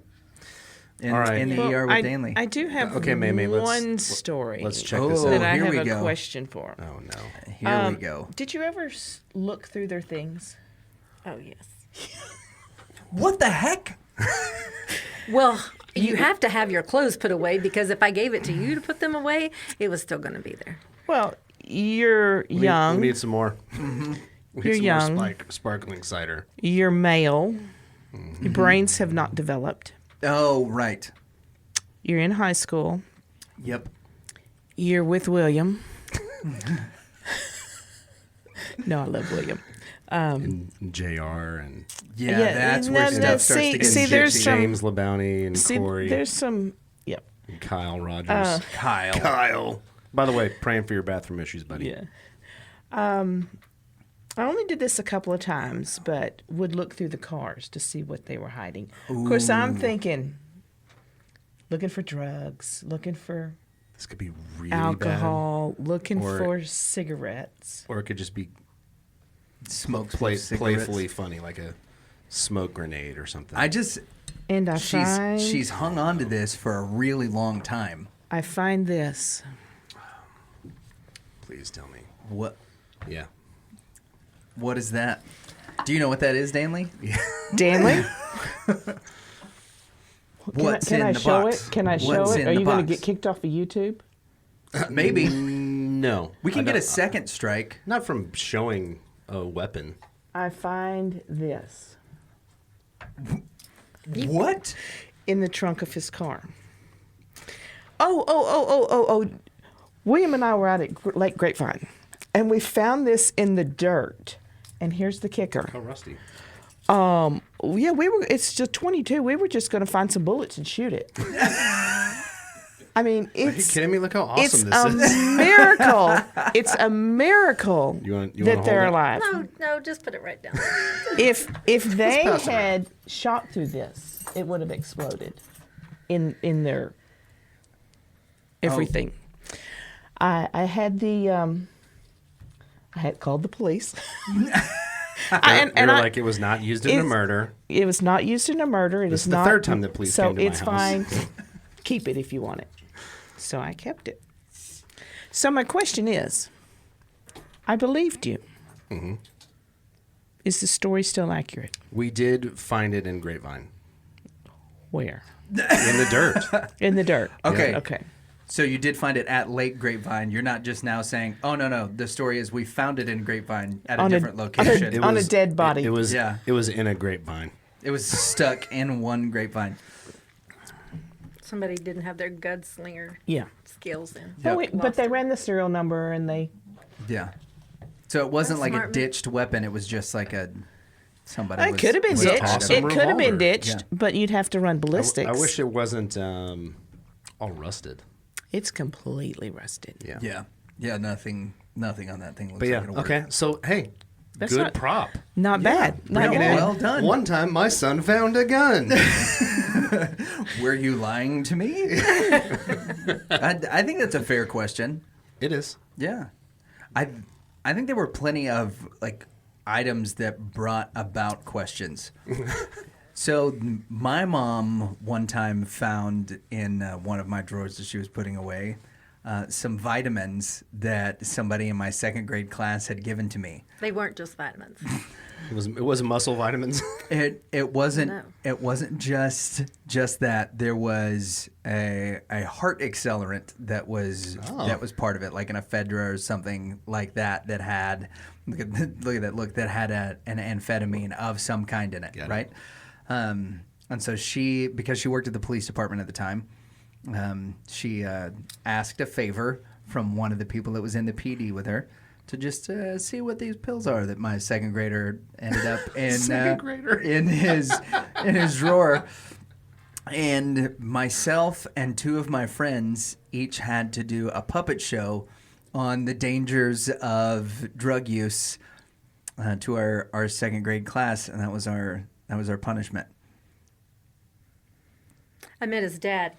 In the ER with Danley. I do have one story. Let's check this out. That I have a question for. Oh, no. Here we go. Did you ever look through their things? Oh, yes. What the heck? Well, you have to have your clothes put away because if I gave it to you to put them away, it was still going to be there. Well, you're young. We need some more. You're young. More sparkling cider. You're male. Your brains have not developed. Oh, right. You're in high school. Yep. You're with William. No, I love William. And JR and that's where stuff starts to get James LeBounty and Corey. There's some, and Kyle Rogers. Kyle. By the way, praying for your bathroom issues, buddy. Yeah. I only did this a couple of times, but would look through the cars to see what they were hiding. Of course, I'm thinking, looking for drugs, looking for this could be really alcohol, bad. looking for cigarettes. Or it could just be smoke playfully funny, like a smoke grenade or something. She's hung on to this for a really long time. I find this. Please tell me. What? Yeah. What is that? Do you know what that is, Danley? Yeah. Danley? What's can in I the show box? it? Can I show it? Are you going to get kicked off of YouTube? Maybe. No. We can get a second strike. Not from showing a weapon. I find this. What? In the trunk of his car. Oh. William and I were out at Lake Grapevine, and we found this in the dirt. And here's the kicker. How rusty. Yeah, it's just 22. We were just going to find some bullets and shoot it. I mean, Are you kidding me? Look how awesome it's this is. a miracle. It's a miracle that they're alive. No, just put it right down. If they had shot through this, it would have exploded in their everything. I had called the police. And like it was not used in a murder. It was not used in a murder. It This is is the not, third time the police came to my house. So it's fine. Keep it if you want it. So I kept it. So my question is, I believed you. Mm-hmm. Is the story still accurate? We did find it in Grapevine. Where? In the dirt. In the dirt. Okay. Yeah. Okay. So you did find it at Lake Grapevine. You're not just now saying, oh, no. The story is we found it in Grapevine at a different location. On a dead body. It was in a grapevine. It was stuck in one grapevine. Somebody didn't have their gunslinger skills in. Oh, wait, but they ran the serial number and they... Yeah. So it wasn't That's like smart, a ditched weapon. It was just like somebody It could have been ditched. awesome It could have been revolver. ditched, but you'd have to run ballistics. I wish it wasn't all rusted. It's completely rusted. Yeah. Yeah, nothing on that thing looks But like yeah, it'll work. okay. So, hey, That's good not- prop. Not bad. Not Yeah, bad. well done. One time my son found a gun. Were you lying to me? I think that's a fair question. It is. Yeah. I think there were plenty of like items that brought about questions. So my mom one time found in one of my drawers that she was putting away some vitamins that somebody in my second grade class had given to me. They weren't just vitamins. It was muscle vitamins. It wasn't No. it wasn't just that. There was a heart accelerant that was part of it, like an ephedra or something like that had look at that had an amphetamine of some kind in it, right? And so because she worked at the police department at the time, She asked a favor from one of the people that was in the PD with her to just see what these pills are that my second grader ended up in his drawer. And myself and two of my friends each had to do a puppet show on the dangers of drug use to our second grade class, and that was our punishment. I met his dad.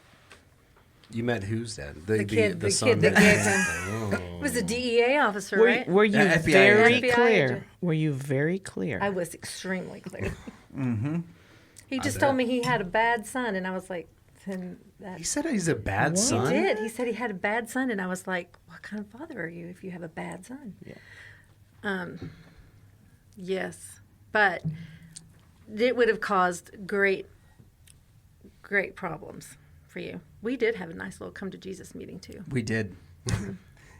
You met whose dad? The kid son that that- gave him. He was a DEA officer, right? Were you FBI very agent. clear? Were you very clear? I was extremely clear. He just told me he had a bad son, and I was like, then that. He said he's a bad son. He did. He said he had a bad son, and I was like, what kind of father are you if you have a bad son? Yeah. Yes, but it would have caused great problems for you. We did have a nice little come to Jesus meeting too. We did.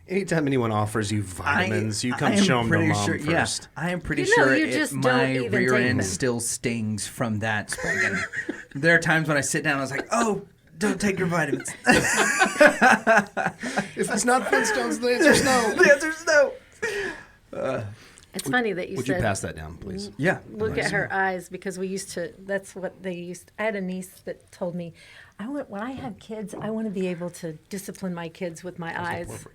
Anytime anyone offers you vitamins, you come I am show them to pretty mom sure, first. Yeah, I am pretty You know, sure you just my don't even rear take end them. still stings from that spanking. There are times when I sit down and I was like, oh, don't take your vitamins. If it's not Flintstones, the answer's no. The answer's no. It's funny that you Would said. you pass that down, please? Yeah. Look at her eyes, because we used to. That's what they used. I had a niece that told me, when I have kids, I want to be able to discipline my kids with my eyes.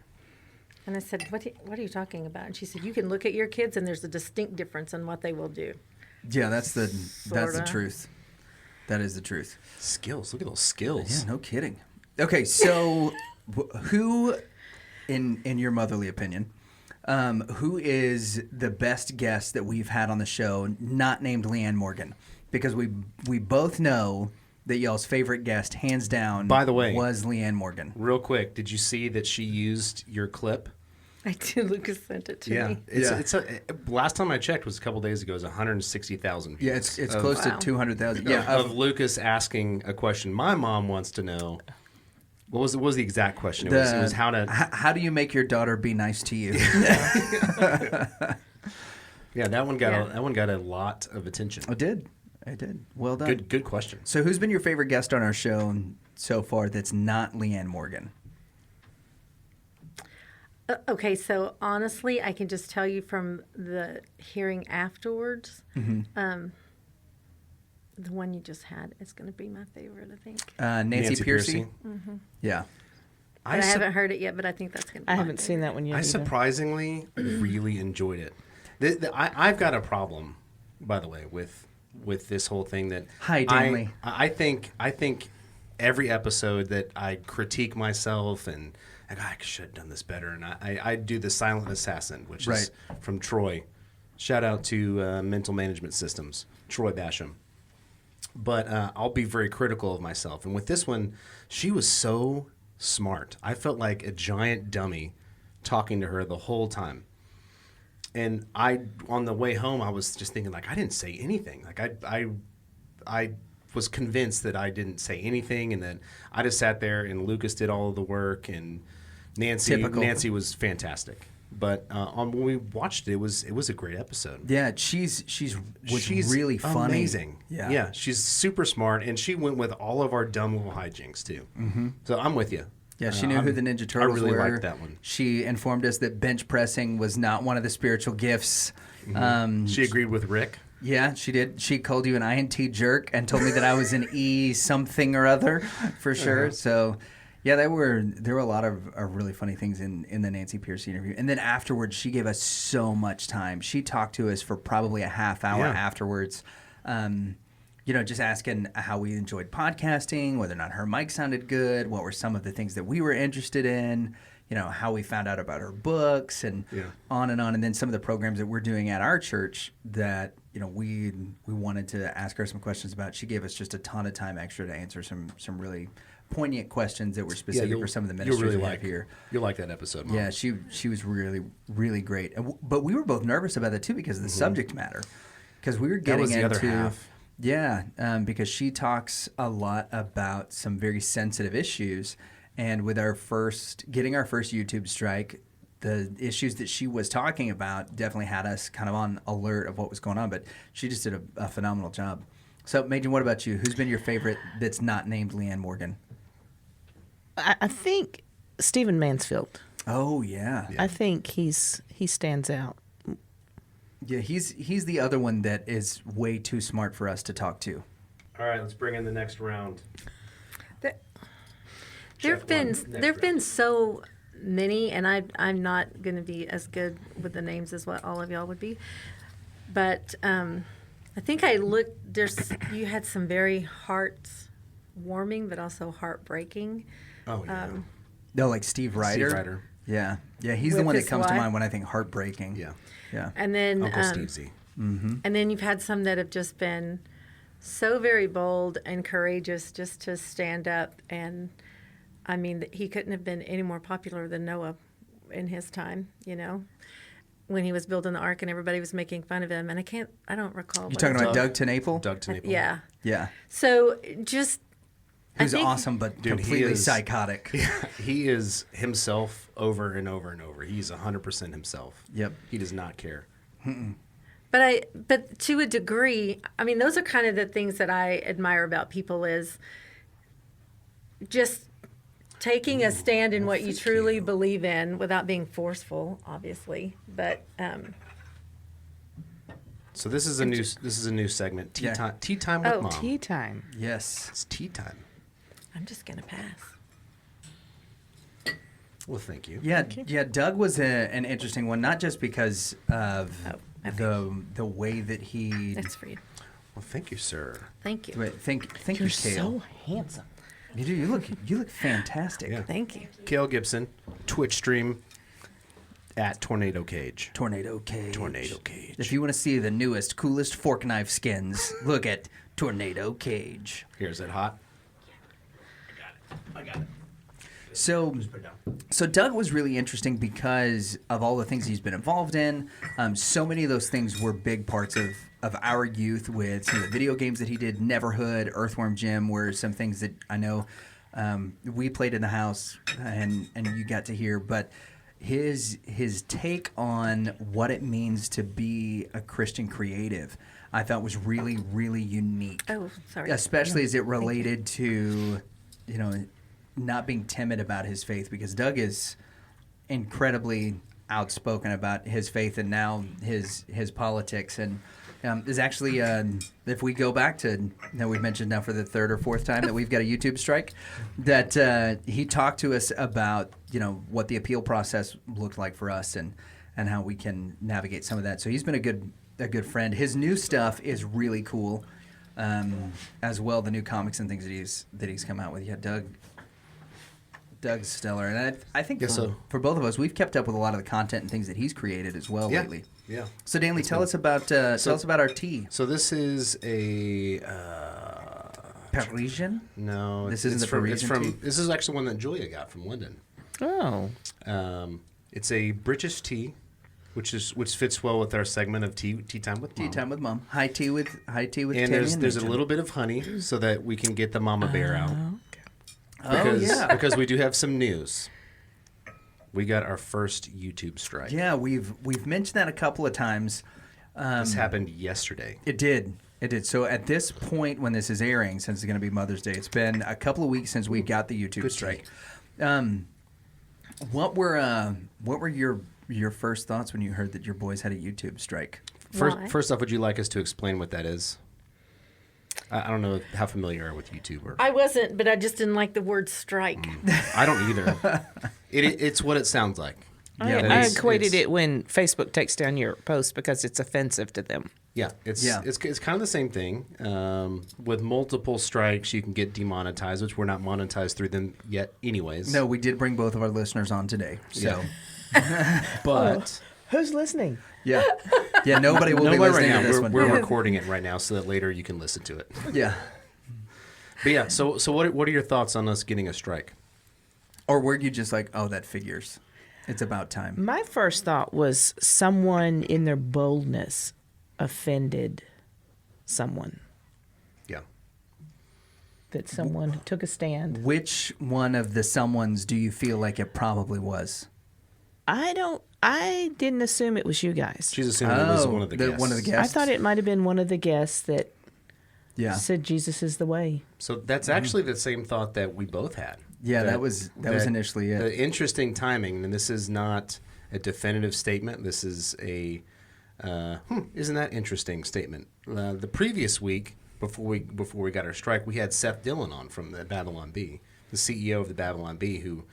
And I said, what are you talking about? And she said, you can look at your kids, and there's a distinct difference in what they will do. Yeah, that's the Sorta. truth. That is the truth. Skills. Look at those skills. Yeah, no kidding. Okay, so who, in your motherly opinion, who is the best guest that we've had on the show, not named Leanne Morgan? Because we both know that y'all's favorite guest, hands down, By the way, was Leanne Morgan. Real quick, did you see that she used your clip? I did. Lucas sent it to me. It's last time I checked was a couple days ago. It was 160,000 views. Yeah, it's close to 200,000. Yeah, of Lucas asking a question. My mom wants to know. What was the exact question? It was how to. How do you make your daughter be nice to you? Yeah, that one got a lot of attention. I did. Well done. Good question. So, who's been your favorite guest on our show so far that's not Leanne Morgan? Okay, so honestly, I can just tell you from the hearing afterwards, the one you just had is going to be my favorite, I think. Nancy Piercy. Yeah. I haven't heard it yet, but I think that's going to be I my haven't seen that one yet. I either. surprisingly really enjoyed it. I've got a problem, by the way, with this whole thing that Hi, Danley. I think every episode that I critique myself and I should have done this better, and I do the silent assassin, which is from Troy. Shout out to Mental Management Systems, Troy Basham. But I'll be very critical of myself. And with this one, she was so smart. I felt like a giant dummy talking to her the whole time. And on the way home, I was just thinking, like, I didn't say anything. Like, I was convinced that I didn't say anything, and that I just sat there, and Lucas did all of the work, and Nancy was fantastic. But when we watched it, it was a great episode. Yeah, she's really funny. Amazing. Yeah, she's super smart, and she went with all of our dumb little hijinks too. Mm-hmm. So I'm with you. Yeah, she knew who the Ninja Turtles were. I really liked that one. She informed us that bench pressing was not one of the spiritual gifts. Mm-hmm. She agreed with Rick. Yeah, she did. She called you an INT jerk and told me that I was an E something or other for sure. So, yeah, there were a lot of really funny things in the Nancy Piercy interview. And then afterwards, she gave us so much time. She talked to us for probably a half hour afterwards. Just asking how we enjoyed podcasting, whether or not her mic sounded good, what were some of the things that we were interested in, how we found out about her books, and on and on. And then some of the programs that we're doing at our church that, we wanted to ask her some questions about. She gave us just a ton of time extra to answer some really poignant questions that were specific for some of the ministries we have here. You'll like that episode, Mom. Yeah, she was really, really great. But we were both nervous about that, too, because of the subject matter. Because we were getting into... other half. Yeah, because she talks a lot about some very sensitive issues, and with getting our first YouTube strike, the issues that she was talking about definitely had us kind of on alert of what was going on. But she just did a phenomenal job. So, Majin, what about you? Who's been your favorite that's not named Leanne Morgan? I think Stephen Mansfield. Oh yeah. I think he stands out. Yeah, he's the other one that is way too smart for us to talk to. All right, let's bring in the next round. There've been so many, and I'm not going to be as good with the names as what all of y'all would be, but I think I looked. You had some very heart-warming, but also heartbreaking. Oh yeah. No, like Steve Ryder. Steve Ryder. Yeah, he's the With one that his comes to wife? mind when I think heartbreaking. Yeah. And then Uncle Stevesy. and then you've had some that have just been so very bold and courageous just to stand up. And I mean, he couldn't have been any more popular than Noah in his time, when he was building the ark and everybody was making fun of him. And I don't recall. You're talking about Doug TenNapel? Doug TenNapel. Yeah. Yeah. So just. Who's awesome, but completely psychotic. He is himself over and over and over. He's 100% himself. Yep. He does not care. But to a degree, I mean, those are kind of the things that I admire about people is just taking a stand in what you truly believe in without being forceful, obviously. But so this is a new segment. Tea time with Mom. Tea time. Yes. It's tea time. I'm just gonna pass. Well, thank you. Yeah, Doug was an interesting one, not just because of the way that he. That's for you. Well, thank you, sir. Thank you. Wait, thank You're you, Kale. so handsome. You do. You look fantastic. Yeah. Thank you. Kale Gibson, Twitch stream at Tornado Cage. Tornado Cage. Tornado Cage. If you want to see the newest, coolest fork knife skins, look at Tornado Cage. Here's it hot. I got it. So Doug was really interesting because of all the things he's been involved in. So many of those things were big parts of our youth with some of the video games that he did. Neverhood, Earthworm Jim were some things that I know we played in the house and you got to hear. But his take on what it means to be a Christian creative, I thought was really, really unique. Oh, sorry. Especially as it related to, not being timid about his faith, because Doug is incredibly outspoken about his faith and now his politics. And there's actually, if we go back to, we've mentioned now for the third or fourth time that we've got a YouTube strike, that he talked to us about, what the appeal process looked like for us and how we can navigate some of that. So he's been a good friend. His new stuff is really cool, as well, the new comics and things that he's come out with. Yeah, Doug's stellar, and I think for both of us, we've kept up with a lot of the content and things that he's created as well lately. Yeah. So, Danley, tell us about our tea. So this is a Parisian. No, this isn't the Parisian tea. This is actually one that Julia got from London. Oh. It's a British tea, which fits well with our segment of tea time with Mom. Tea time with Mom. High tea with and Tammy there's a little bit of honey so that we can get the mama bear out. Okay. Because we do have some news. We got our first YouTube strike. Yeah, we've mentioned that a couple of times. This happened yesterday. It did. So at this point when this is airing, since it's going to be Mother's Day, it's been a couple of weeks since we got the YouTube strike. What were your first thoughts when you heard that your boys had a YouTube strike? First off, would you like us to explain what that is? I don't know how familiar you are with YouTube. I wasn't, but I just didn't like the word strike. I don't either. It's what it sounds like. I equated it when Facebook takes down your post because it's offensive to them. Yeah, it's kind of the same thing. With multiple strikes, you can get demonetized, which we're not monetized through them yet anyways. No, we did bring both of our listeners on today. So, but who's listening? Yeah, nobody will be listening right now. to this one. We're recording it right now so that later you can listen to it. Yeah. But yeah, so what are your thoughts on us getting a strike? Or were you just like, oh, that figures? It's about time. My first thought was someone in their boldness offended someone. Yeah. That someone took a stand. Which one of the someones do you feel like it probably was? I didn't assume it was you guys. She's assuming it was one of the guests. One of the guests. I thought it might have been one of the guests that said Jesus is the way. So that's actually the same thought that we both had. Yeah, that was initially it. The interesting timing, and this is not a definitive statement. This is a isn't that interesting statement? The previous week, before we got our strike, we had Seth Dillon on from the Babylon Bee, the CEO of the Babylon Bee, who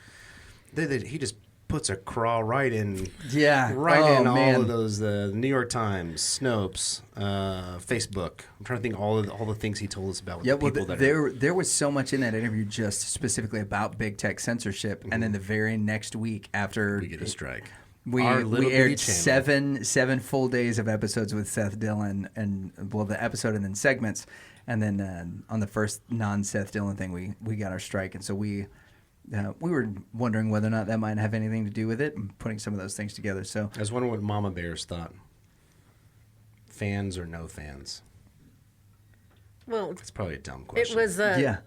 he just puts a crawl right in. Yeah, all of those New York Times, Snopes, Facebook. I'm trying to think all the things he told us about. Yeah, there was so much in that interview just specifically about big tech censorship, and then the very next week after we get a strike, we aired seven full days of episodes with Seth Dillon, and the episode and then segments, and then on the first non-Seth Dillon thing, we got our strike, and so we were wondering whether or not that might have anything to do with it, and putting some of those things together. So I was wondering what Mama Bears thought. Fans or no fans? Well, it's probably a dumb question. It was yeah.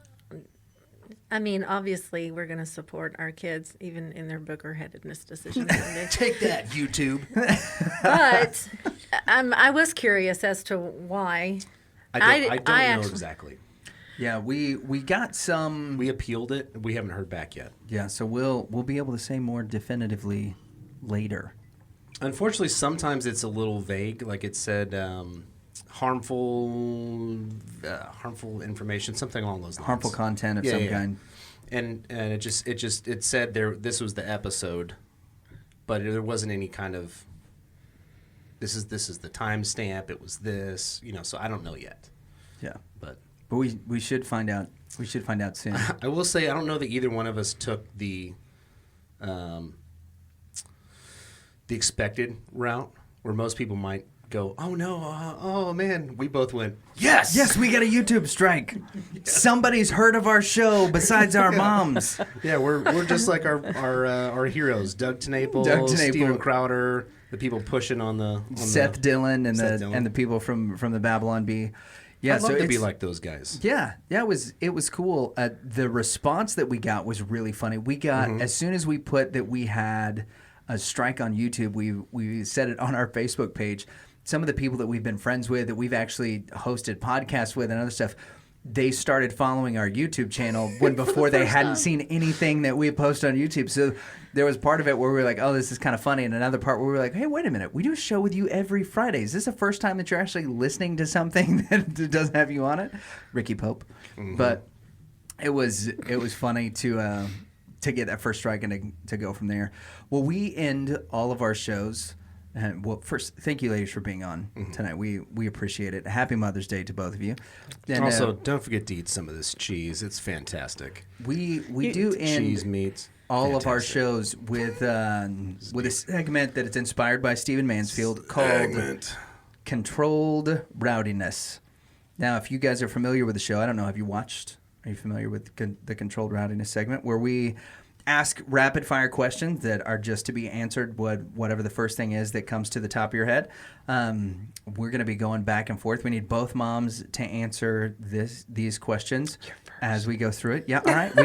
I mean, obviously, we're going to support our kids, even in their boogerheadedness decisions. Take that, YouTube. But I was curious as to why. I don't know exactly. Yeah, we got some. We appealed it. We haven't heard back yet. Yeah, so we'll be able to say more definitively later. Unfortunately, sometimes it's a little vague. Like it said, harmful information, something along those lines. Harmful content of some kind. And it said this was the episode, but there wasn't any kind of. This is the timestamp. It was this, So I don't know yet. Yeah, but we should find out. We should find out soon. I will say I don't know that either one of us took the expected route, where most people might go, "Oh no, oh man." We both went, "Yes, we got a YouTube strike. Somebody's heard of our show besides our moms." Yeah, we're just like our heroes, Doug TeNapel, Steven Crowder, the people pushing on the Seth Dillon and the people from the Babylon Bee. Yeah, I'd love to be like those guys. Yeah, it was cool. The response that we got was really funny. We got as soon as we put that we had a strike on YouTube, we said it on our Facebook page. Some of the people that we've been friends with, that we've actually hosted podcasts with and other stuff, they started following our YouTube channel before they hadn't seen anything that we post on YouTube. So there was part of it where we were like, oh, this is kind of funny. And another part where we were like, hey, wait a minute. We do a show with you every Friday. Is this the first time that you're actually listening to something that doesn't have you on it? Ricky Pope. Mm-hmm. But it was funny to get that first strike and to go from there. Well, we end all of our shows. And first, thank you, ladies, for being on tonight. We appreciate it. Happy Mother's Day to both of you. And also, don't forget to eat some of this cheese. It's fantastic. We do end cheese meats. All of our shows with a segment that is inspired by Stephen Mansfield called Controlled Rowdiness. Now, if you guys are familiar with the show, I don't know, have you watched? Are you familiar with the Controlled Rowdiness segment, where we ask rapid-fire questions that are just to be answered whatever the first thing is that comes to the top of your head. We're going to be going back and forth. We need both moms to answer these questions as we go through it. Yeah, all right.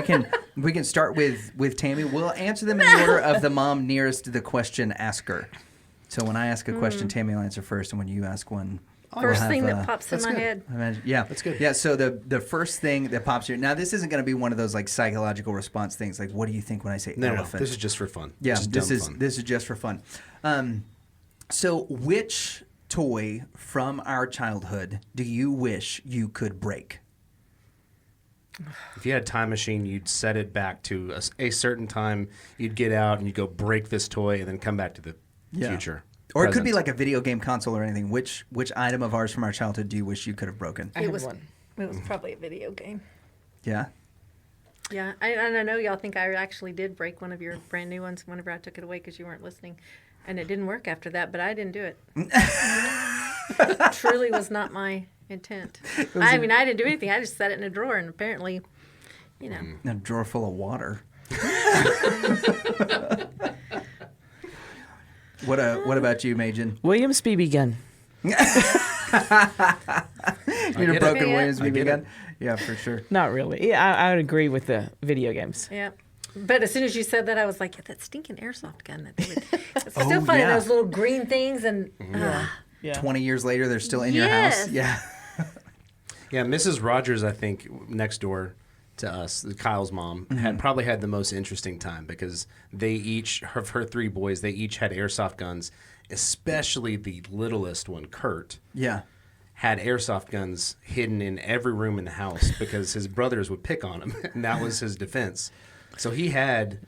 We can start with Tammy. We'll answer them in the order of the mom nearest the question asker. So when I ask a question, Tammy will answer first, and when you ask one, first thing that pops in my head. Yeah, that's good. Yeah, so the first thing that pops here. Now, this isn't going to be one of those like psychological response things. Like, what do you think when I say elephant? No, this is just for fun. Yeah, this is just for fun. So, which toy from our childhood do you wish you could break? If you had a time machine, you'd set it back to a certain time. You'd get out and you'd go break this toy, and then come back to the future. Or it could be like a video game console or anything. Which item of ours from our childhood do you wish you could have broken? It was probably a video game. Yeah? Yeah. I know y'all think I actually did break one of your brand new ones whenever I took it away because you weren't listening. And it didn't work after that, but I didn't do it. It truly was not my intent. I didn't do anything. I just set it in a drawer, and apparently, A drawer full of water. What about you, Majin? Williams BB gun. You'd have broken Williams BB gun? Yeah, for sure. Not really. Yeah, I would agree with the video games. Yeah. But as soon as you said that, I was like, that stinking airsoft gun that they would. It's still funny, those little green things. And 20 years later, they're still in your house. Yeah. Yeah, Mrs. Rogers, I think, next door to us, Kyle's mom, had probably had the most interesting time because they each, of her 3 boys, they each had airsoft guns, especially the littlest one, Kurt. Yeah. Had airsoft guns hidden in every room in the house because his brothers would pick on him, and that was his defense. So he had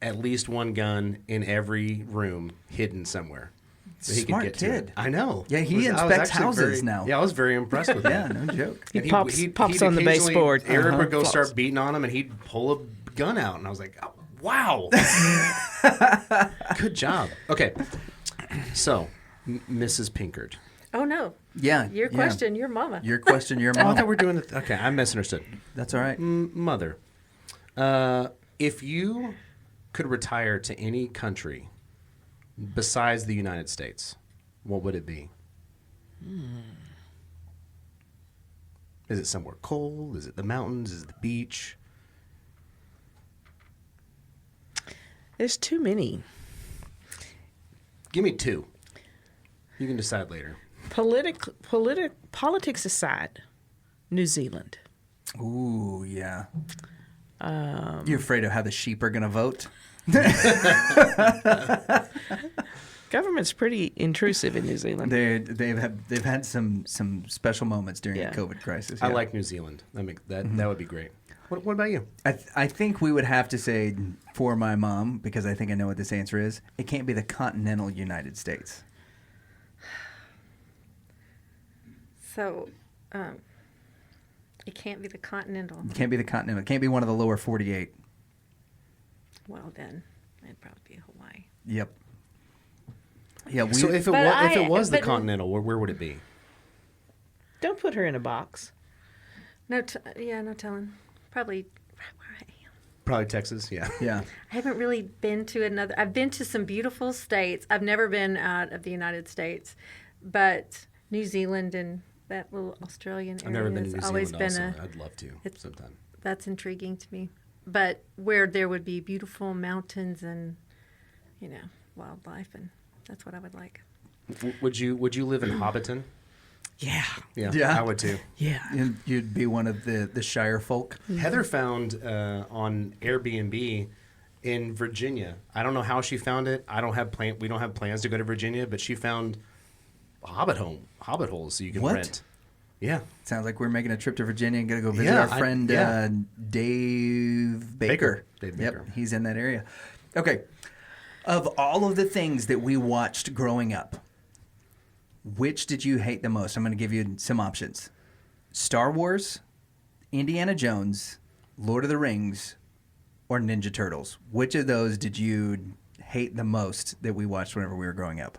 at least one gun in every room hidden somewhere. So he Smart could get kid. To it. I know. Yeah, he I was inspects actually houses now. Yeah, I was very impressed with Yeah, that. no joke. He pops he'd on the occasionally- baseboard. Eric would go Flops. start beating on him, and he'd pull a gun out, and I was like, oh, wow. Good job. Okay. So, Mrs. Pinkard. Oh no. Yeah. Your question, your mama. Your question, your Oh, I mom. thought we were doing it. Okay, I misunderstood. That's all right. Mother. If you could retire to any country besides the United States, what would it be? Is it somewhere cold? Is it the mountains? Is it the beach? There's too many. Give me 2. You can decide later. Politics aside, New Zealand. Ooh, yeah. You afraid of how the sheep are going to vote? Government's pretty intrusive in New Zealand. They've had some special moments during Yeah. the COVID crisis. I yeah. like New Zealand. That would be great. What about you? I think we would have to say for my mom, because I think I know what this answer is, it can't be the continental United States. So, it can't be the continental. It can't be the continental. It can't be one of the lower 48. Well, then it'd probably be Hawaii. Yep. Yeah. So if it was the continental, where would it be? Don't put her in a box. No telling. Probably where I am. Probably Texas. Yeah. Yeah. I haven't really been to another. I've been to some beautiful states. I've never been out of the United States, but New Zealand and that little Australian area I've never been to has New always Zealand. been Also, I'd love to sometime. That's intriguing to me. But where there would be beautiful mountains and, wildlife, and that's what I would like. Would you live in Hobbiton? Yeah. Yeah, I would too. Yeah. You'd be one of the Shire folk. Heather found on Airbnb in Virginia. I don't know how she found it. We don't have plans to go to Virginia, but she found hobbit holes so you can What? rent. Yeah. Sounds like we're making a trip to Virginia and going to go visit Yeah, our friend Dave Baker. Dave Yep, Baker. he's in that area. Okay. Of all of the things that we watched growing up, which did you hate the most? I'm going to give you some options. Star Wars, Indiana Jones, Lord of the Rings, or Ninja Turtles. Which of those did you hate the most that we watched whenever we were growing up?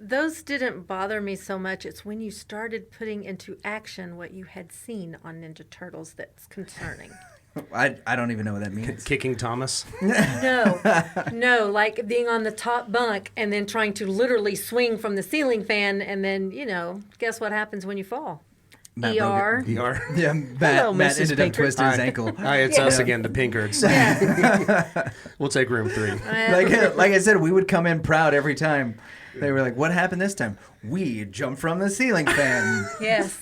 Those didn't bother me so much. It's when you started putting into action what you had seen on Ninja Turtles that's concerning. I don't even know what that means. Kicking Thomas. No, like being on the top bunk and then trying to literally swing from the ceiling fan, and then guess what happens when you fall? Matt ER. ER. Yeah, Hello, Matt Mrs. ended up Pinker. twisting his ankle. Hi, it's us again, the Pinkards. Yeah. We'll take room 3. Like I said, we would come in proud every time. They were like, "What happened this time? We jumped from the ceiling fan." Yes.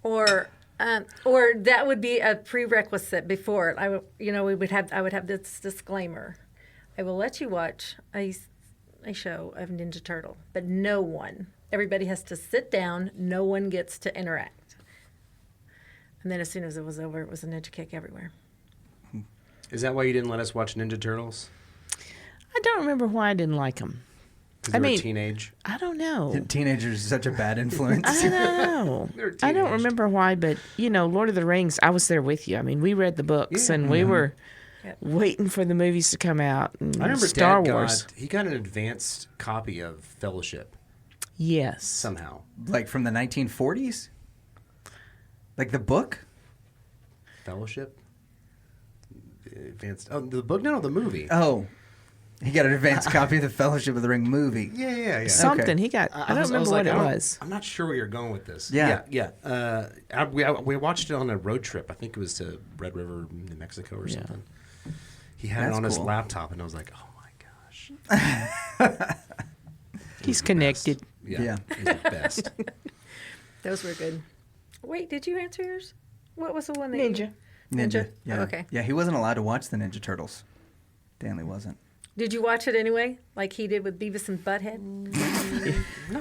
Or that would be a prerequisite before it. I would have this disclaimer. I will let you watch a show of Ninja Turtle, but everybody has to sit down. No one gets to interact. And then as soon as it was over, it was a ninja kick everywhere. Is that why you didn't let us watch Ninja Turtles? I don't remember why I didn't like them. Because they were teenage? I don't know. Teenagers are such a bad influence. I don't know. I don't remember why, but Lord of the Rings, I was there with you. I mean, we read the books and we were waiting for the movies to come out. And I remember Star Dad Wars. he got an advanced copy of Fellowship Yes. somehow. Like from the 1940s? Like the book? Fellowship? Advanced. Oh, the book? No, the movie. Oh. He got an advanced copy of the Fellowship of the Ring movie. Yeah. Something. Okay. He got, I don't remember what it was. I'm not sure where you're going with this. Yeah. We watched it on a road trip. I think it was to Red River, New Mexico or something. He had it on his laptop, and I was like, oh my gosh. He's connected. Yeah. He's the best. Those were good. Wait, did you answer yours? What was the one that Ninja. Ninja. Yeah. Oh, okay. Yeah, he wasn't allowed to watch the Ninja Turtles. Danley wasn't. Did you watch it anyway, like he did with Beavis and Butthead?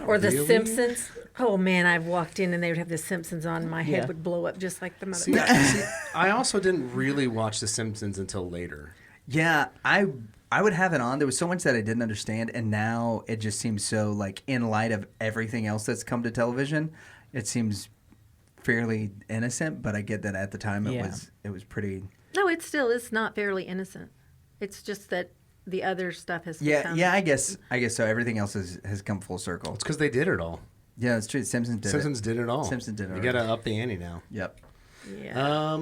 Or The Simpsons? Oh, man, I've walked in and they would have The Simpsons on. And my head would blow up just like the mother. See, I also didn't really watch The Simpsons until later. Yeah, I would have it on. There was so much that I didn't understand, and now it just seems so, like, in light of everything else that's come to television, it seems fairly innocent, but I get that at the time it was pretty... No, it still is not fairly innocent. It's just that the other stuff has Yeah, I guess so. Everything else has come full circle. It's because they did it all. Yeah, it's true. Simpsons did it. all. Simpsons did it. You got to up the ante now. Yep. Yeah.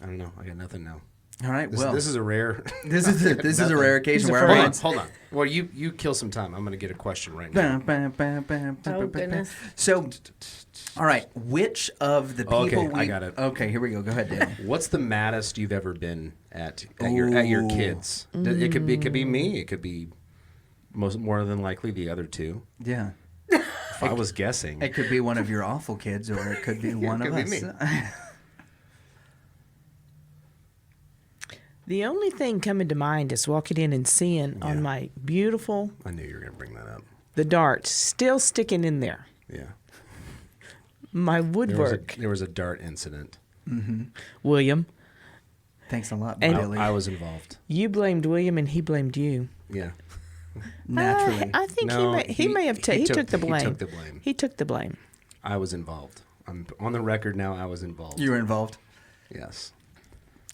I don't know. I got nothing now. All right. This is a rare. This is a rare occasion where hold on. Well, you kill some time. I'm going to get a question right now. Oh, goodness. So, all right. Which of the people I got it. Okay, here we go. Go ahead, Dan. What's the maddest you've ever been at your kids? It could be me. It could be more than likely the other two. Yeah. If I was guessing, It could be one of your awful kids, or it could be one of us. me. The only thing coming to mind is walking in and seeing on my beautiful, I knew you were going to bring that up. the dart still sticking in there. Yeah. My woodwork. There was a dart incident. William, Thanks a lot, And- Billy. I was involved. you blamed William and he blamed you. Yeah. Naturally. I think No, he may have he took the blame. He took the blame. He took the blame. I was involved. I'm on the record now. I was involved. You were involved. Yes.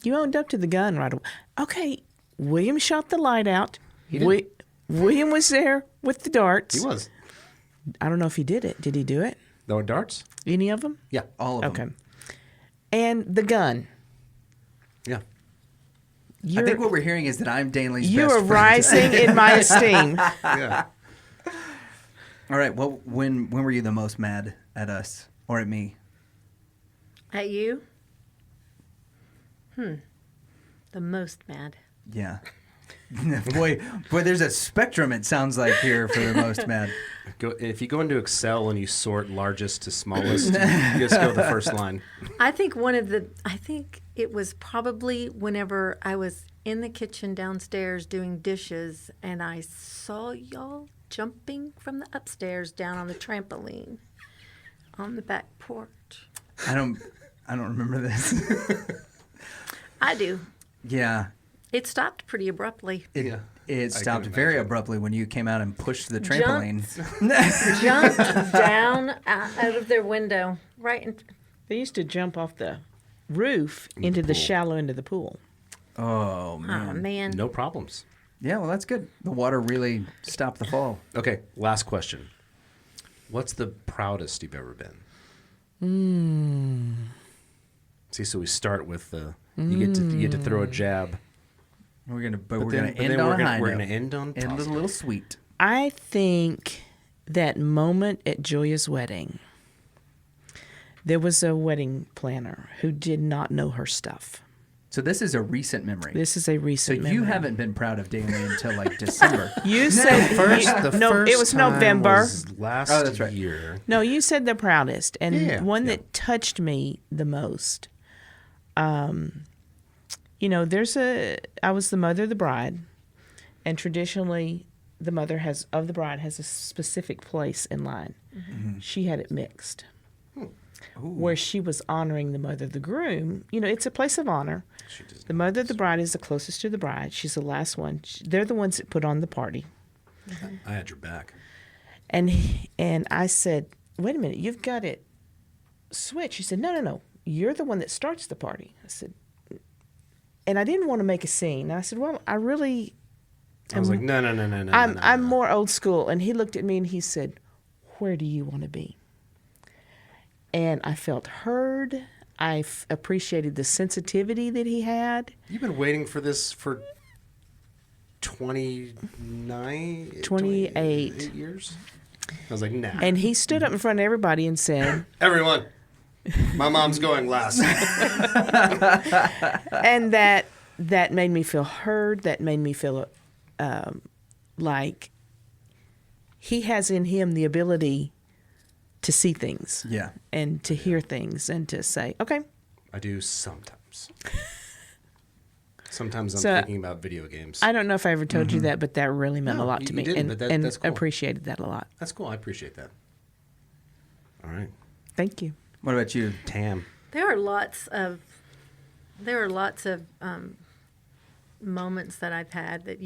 You owned up to the gun right away. Okay, William shot the light out. He did. William was there with the darts. He was. I don't know if he did it. Did he do it? No darts? Any of them? Yeah. All of Okay. them. And the gun. Yeah. I think what we're hearing is that I'm Danley's You best are friend. rising in my esteem. Yeah. All right. Well, when were you the most mad at us or at me? At you? The most mad. Yeah. boy, there's a spectrum, it sounds like, here for the most mad. If you go into Excel and you sort largest to smallest, you just go to the first line. I think it was probably whenever I was in the kitchen downstairs doing dishes and I saw y'all jumping from the upstairs down on the trampoline on the back porch. I don't remember this. I do. Yeah. It stopped pretty abruptly. It stopped very abruptly when you came out and pushed the trampoline. Jumped down out of their window. They used to jump off the roof into the shallow end of the pool. Oh, man. Oh, man. No problems. Yeah, well, that's good. The water really stopped the fall. Okay, last question. What's the proudest you've ever been? See, so we start with the you get to throw a jab. We're gonna then end on a high we're note. gonna end on End a positive. little sweet. I think that moment at Julia's wedding, there was a wedding planner who did not know her stuff. So this is a recent memory. This is a recent memory. So you haven't been proud of Danley until like December. You said it was time November. was last that's right. year. No, you said the proudest, and one yeah. that touched me the most. I was the mother of the bride, and traditionally, the mother of the bride has a specific place in line. Mm-hmm. She had it mixed, where she was honoring the mother of the groom. It's a place of honor. The mother of the bride is the closest to the bride. She's the last one. They're the ones that put on the party. Mm-hmm. I had your back. And I said, wait a minute, you've got it switched. She said, no, you're the one that starts the party. I said, and I didn't want to make a scene. And I said, well, I was like, no. I'm more old school. And he looked at me and he said, where do you want to be? And I felt heard. I appreciated the sensitivity that he had. You've been waiting for this for 28 years? I was like, nah. And he stood up in front of everybody and said, everyone, my mom's going last. and that made me feel heard. That made me feel like he has in him the ability to see things. Yeah. And to hear things and to say, okay. I do sometimes. Sometimes I'm So, thinking about video games. I don't know if I ever told you that, but that really meant a lot to you me. didn't, and but and that's cool. appreciated that a lot. That's cool. I appreciate that. All right. Thank you. What about you? Tam. There are lots of moments that I've had that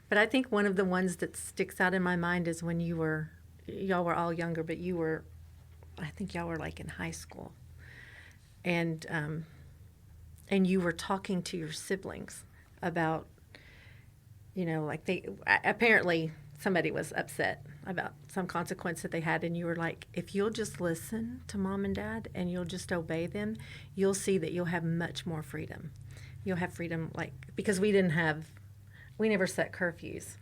but I think one of the ones that sticks out in my mind is when y'all were all younger, but I think y'all were like in high school, and you were talking to your siblings about, like apparently somebody was upset about some consequence that they had, and you were like, if you'll just listen to mom and dad and you'll just obey them, you'll see that you'll have much more freedom. You'll have freedom, because we never set curfews.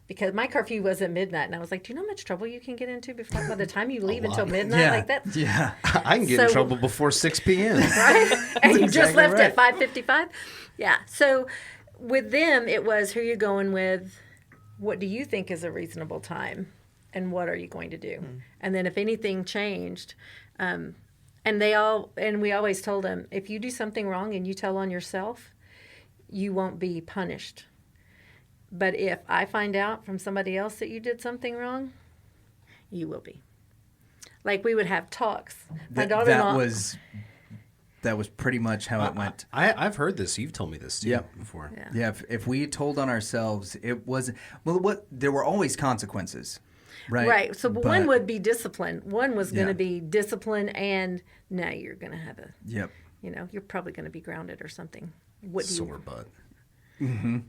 Because my curfew was at midnight, and I was like, do you know how much trouble you can get into by the time you leave until midnight? Yeah. Like that. Yeah. I can get in trouble before 6 p.m. Right? And you just exactly left at 5:55? Yeah. So with them, it was, who are you going with? What do you think is a reasonable time? And what are you going to do? And then if anything changed, and we always told them, if you do something wrong and you tell on yourself, you won't be punished. But if I find out from somebody else that you did something wrong, you will be. Like, we would have talks. My daughter-in-law. That was pretty much how it went. I've heard this. You've told me this too before. Yeah. If we told on ourselves, it was there were always consequences, right? Right. So one would be discipline. One was going to be discipline, and now you're going to have you're probably going to be grounded or something. Sore butt. Mm-hmm.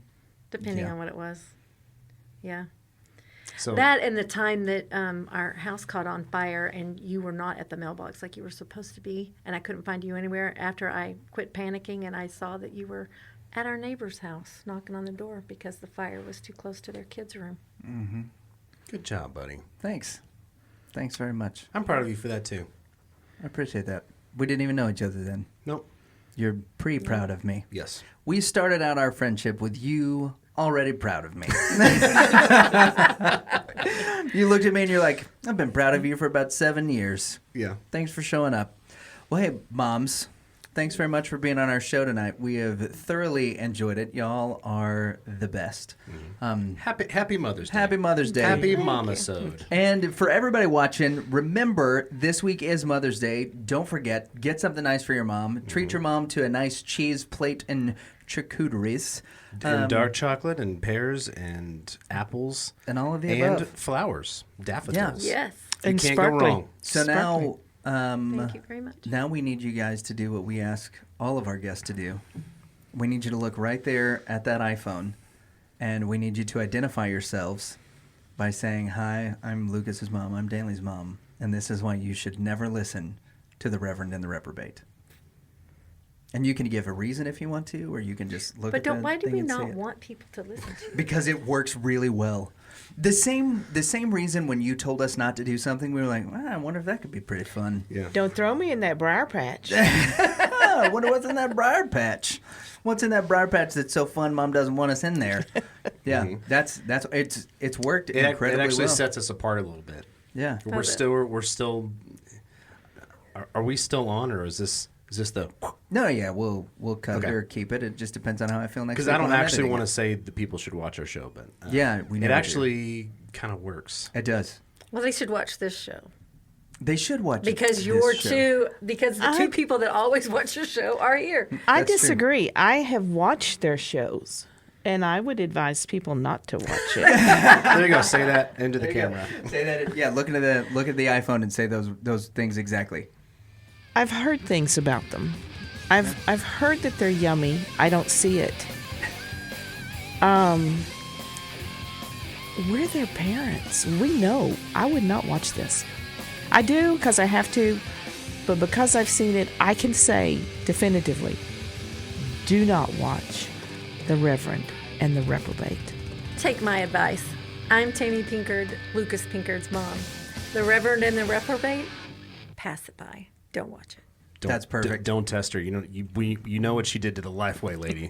Depending on what it was. Yeah. So that and the time that our house caught on fire and you were not at the mailbox like you were supposed to be, and I couldn't find you anywhere after I quit panicking and I saw that you were at our neighbor's house knocking on the door because the fire was too close to their kids' room. Mm-hmm. Good job, buddy. Thanks very much. I'm proud of you for that too. I appreciate that. We didn't even know each other then. Nope. You're pretty proud of me. Yes. We started out our friendship with you already proud of me. You looked at me and you're like, I've been proud of you for about 7 years. Yeah. Thanks for showing up. Well, hey, moms, thanks very much for being on our show tonight. We have thoroughly enjoyed it. Y'all are the best. Happy Mother's Day. Happy Mother's Day. Happy Mom-isode. And for everybody watching, remember, this week is Mother's Day. Don't forget, get something nice for your mom. Treat your mom to a nice cheese plate and charcuteries. And dark chocolate and pears and apples. And all of the above. And flowers. Daffodils. Yeah. Yes. You And can't sparkly. go wrong. So now, Thank you very much. now we need you guys to do what we ask all of our guests to do. We need you to look right there at that iPhone, and we need you to identify yourselves by saying, hi, I'm Lucas's mom, I'm Danley's mom, and this is why you should never listen to the Reverend and the Reprobate. And you can give a reason if you want to, or you can just look at the But why do thing we and say not it. want people to listen to it? Because it works really well. The same reason when you told us not to do something, we were like, I wonder if that could be pretty fun. Yeah. Don't throw me in that briar patch. I wonder what's in that briar patch. What's in that briar patch that's so fun mom doesn't want us in there? Yeah, that's it's worked incredibly well. It actually sets us apart a little bit. Yeah. We're still are we still on, or is this the? No, yeah, we'll cut Okay. it or keep it. It just depends on how I feel next week. Because I don't when I'm actually editing want to it. say the people should watch our show, but Yeah, we it never actually kind of works. It does. Well, they should watch this show. They should watch Because this you're show. because the two people that always watch your show are here. I That's true. disagree. I have watched their shows, and I would advise people not to watch it. There you go. Say that into the camera. Say that. Yeah, look at the iPhone and say those things exactly. I've heard things about them. I've heard that they're yummy. I don't see it. We're their parents. We know. I would not watch this. I do because I have to, but because I've seen it, I can say definitively, do not watch The Reverend and the Reprobate. Take my advice. I'm Tammy Pinkard, Lucas Pinkard's mom. The Reverend and the Reprobate, pass it by. Don't watch it. That's perfect. Don't test her. You know what she did to the Lifeway lady.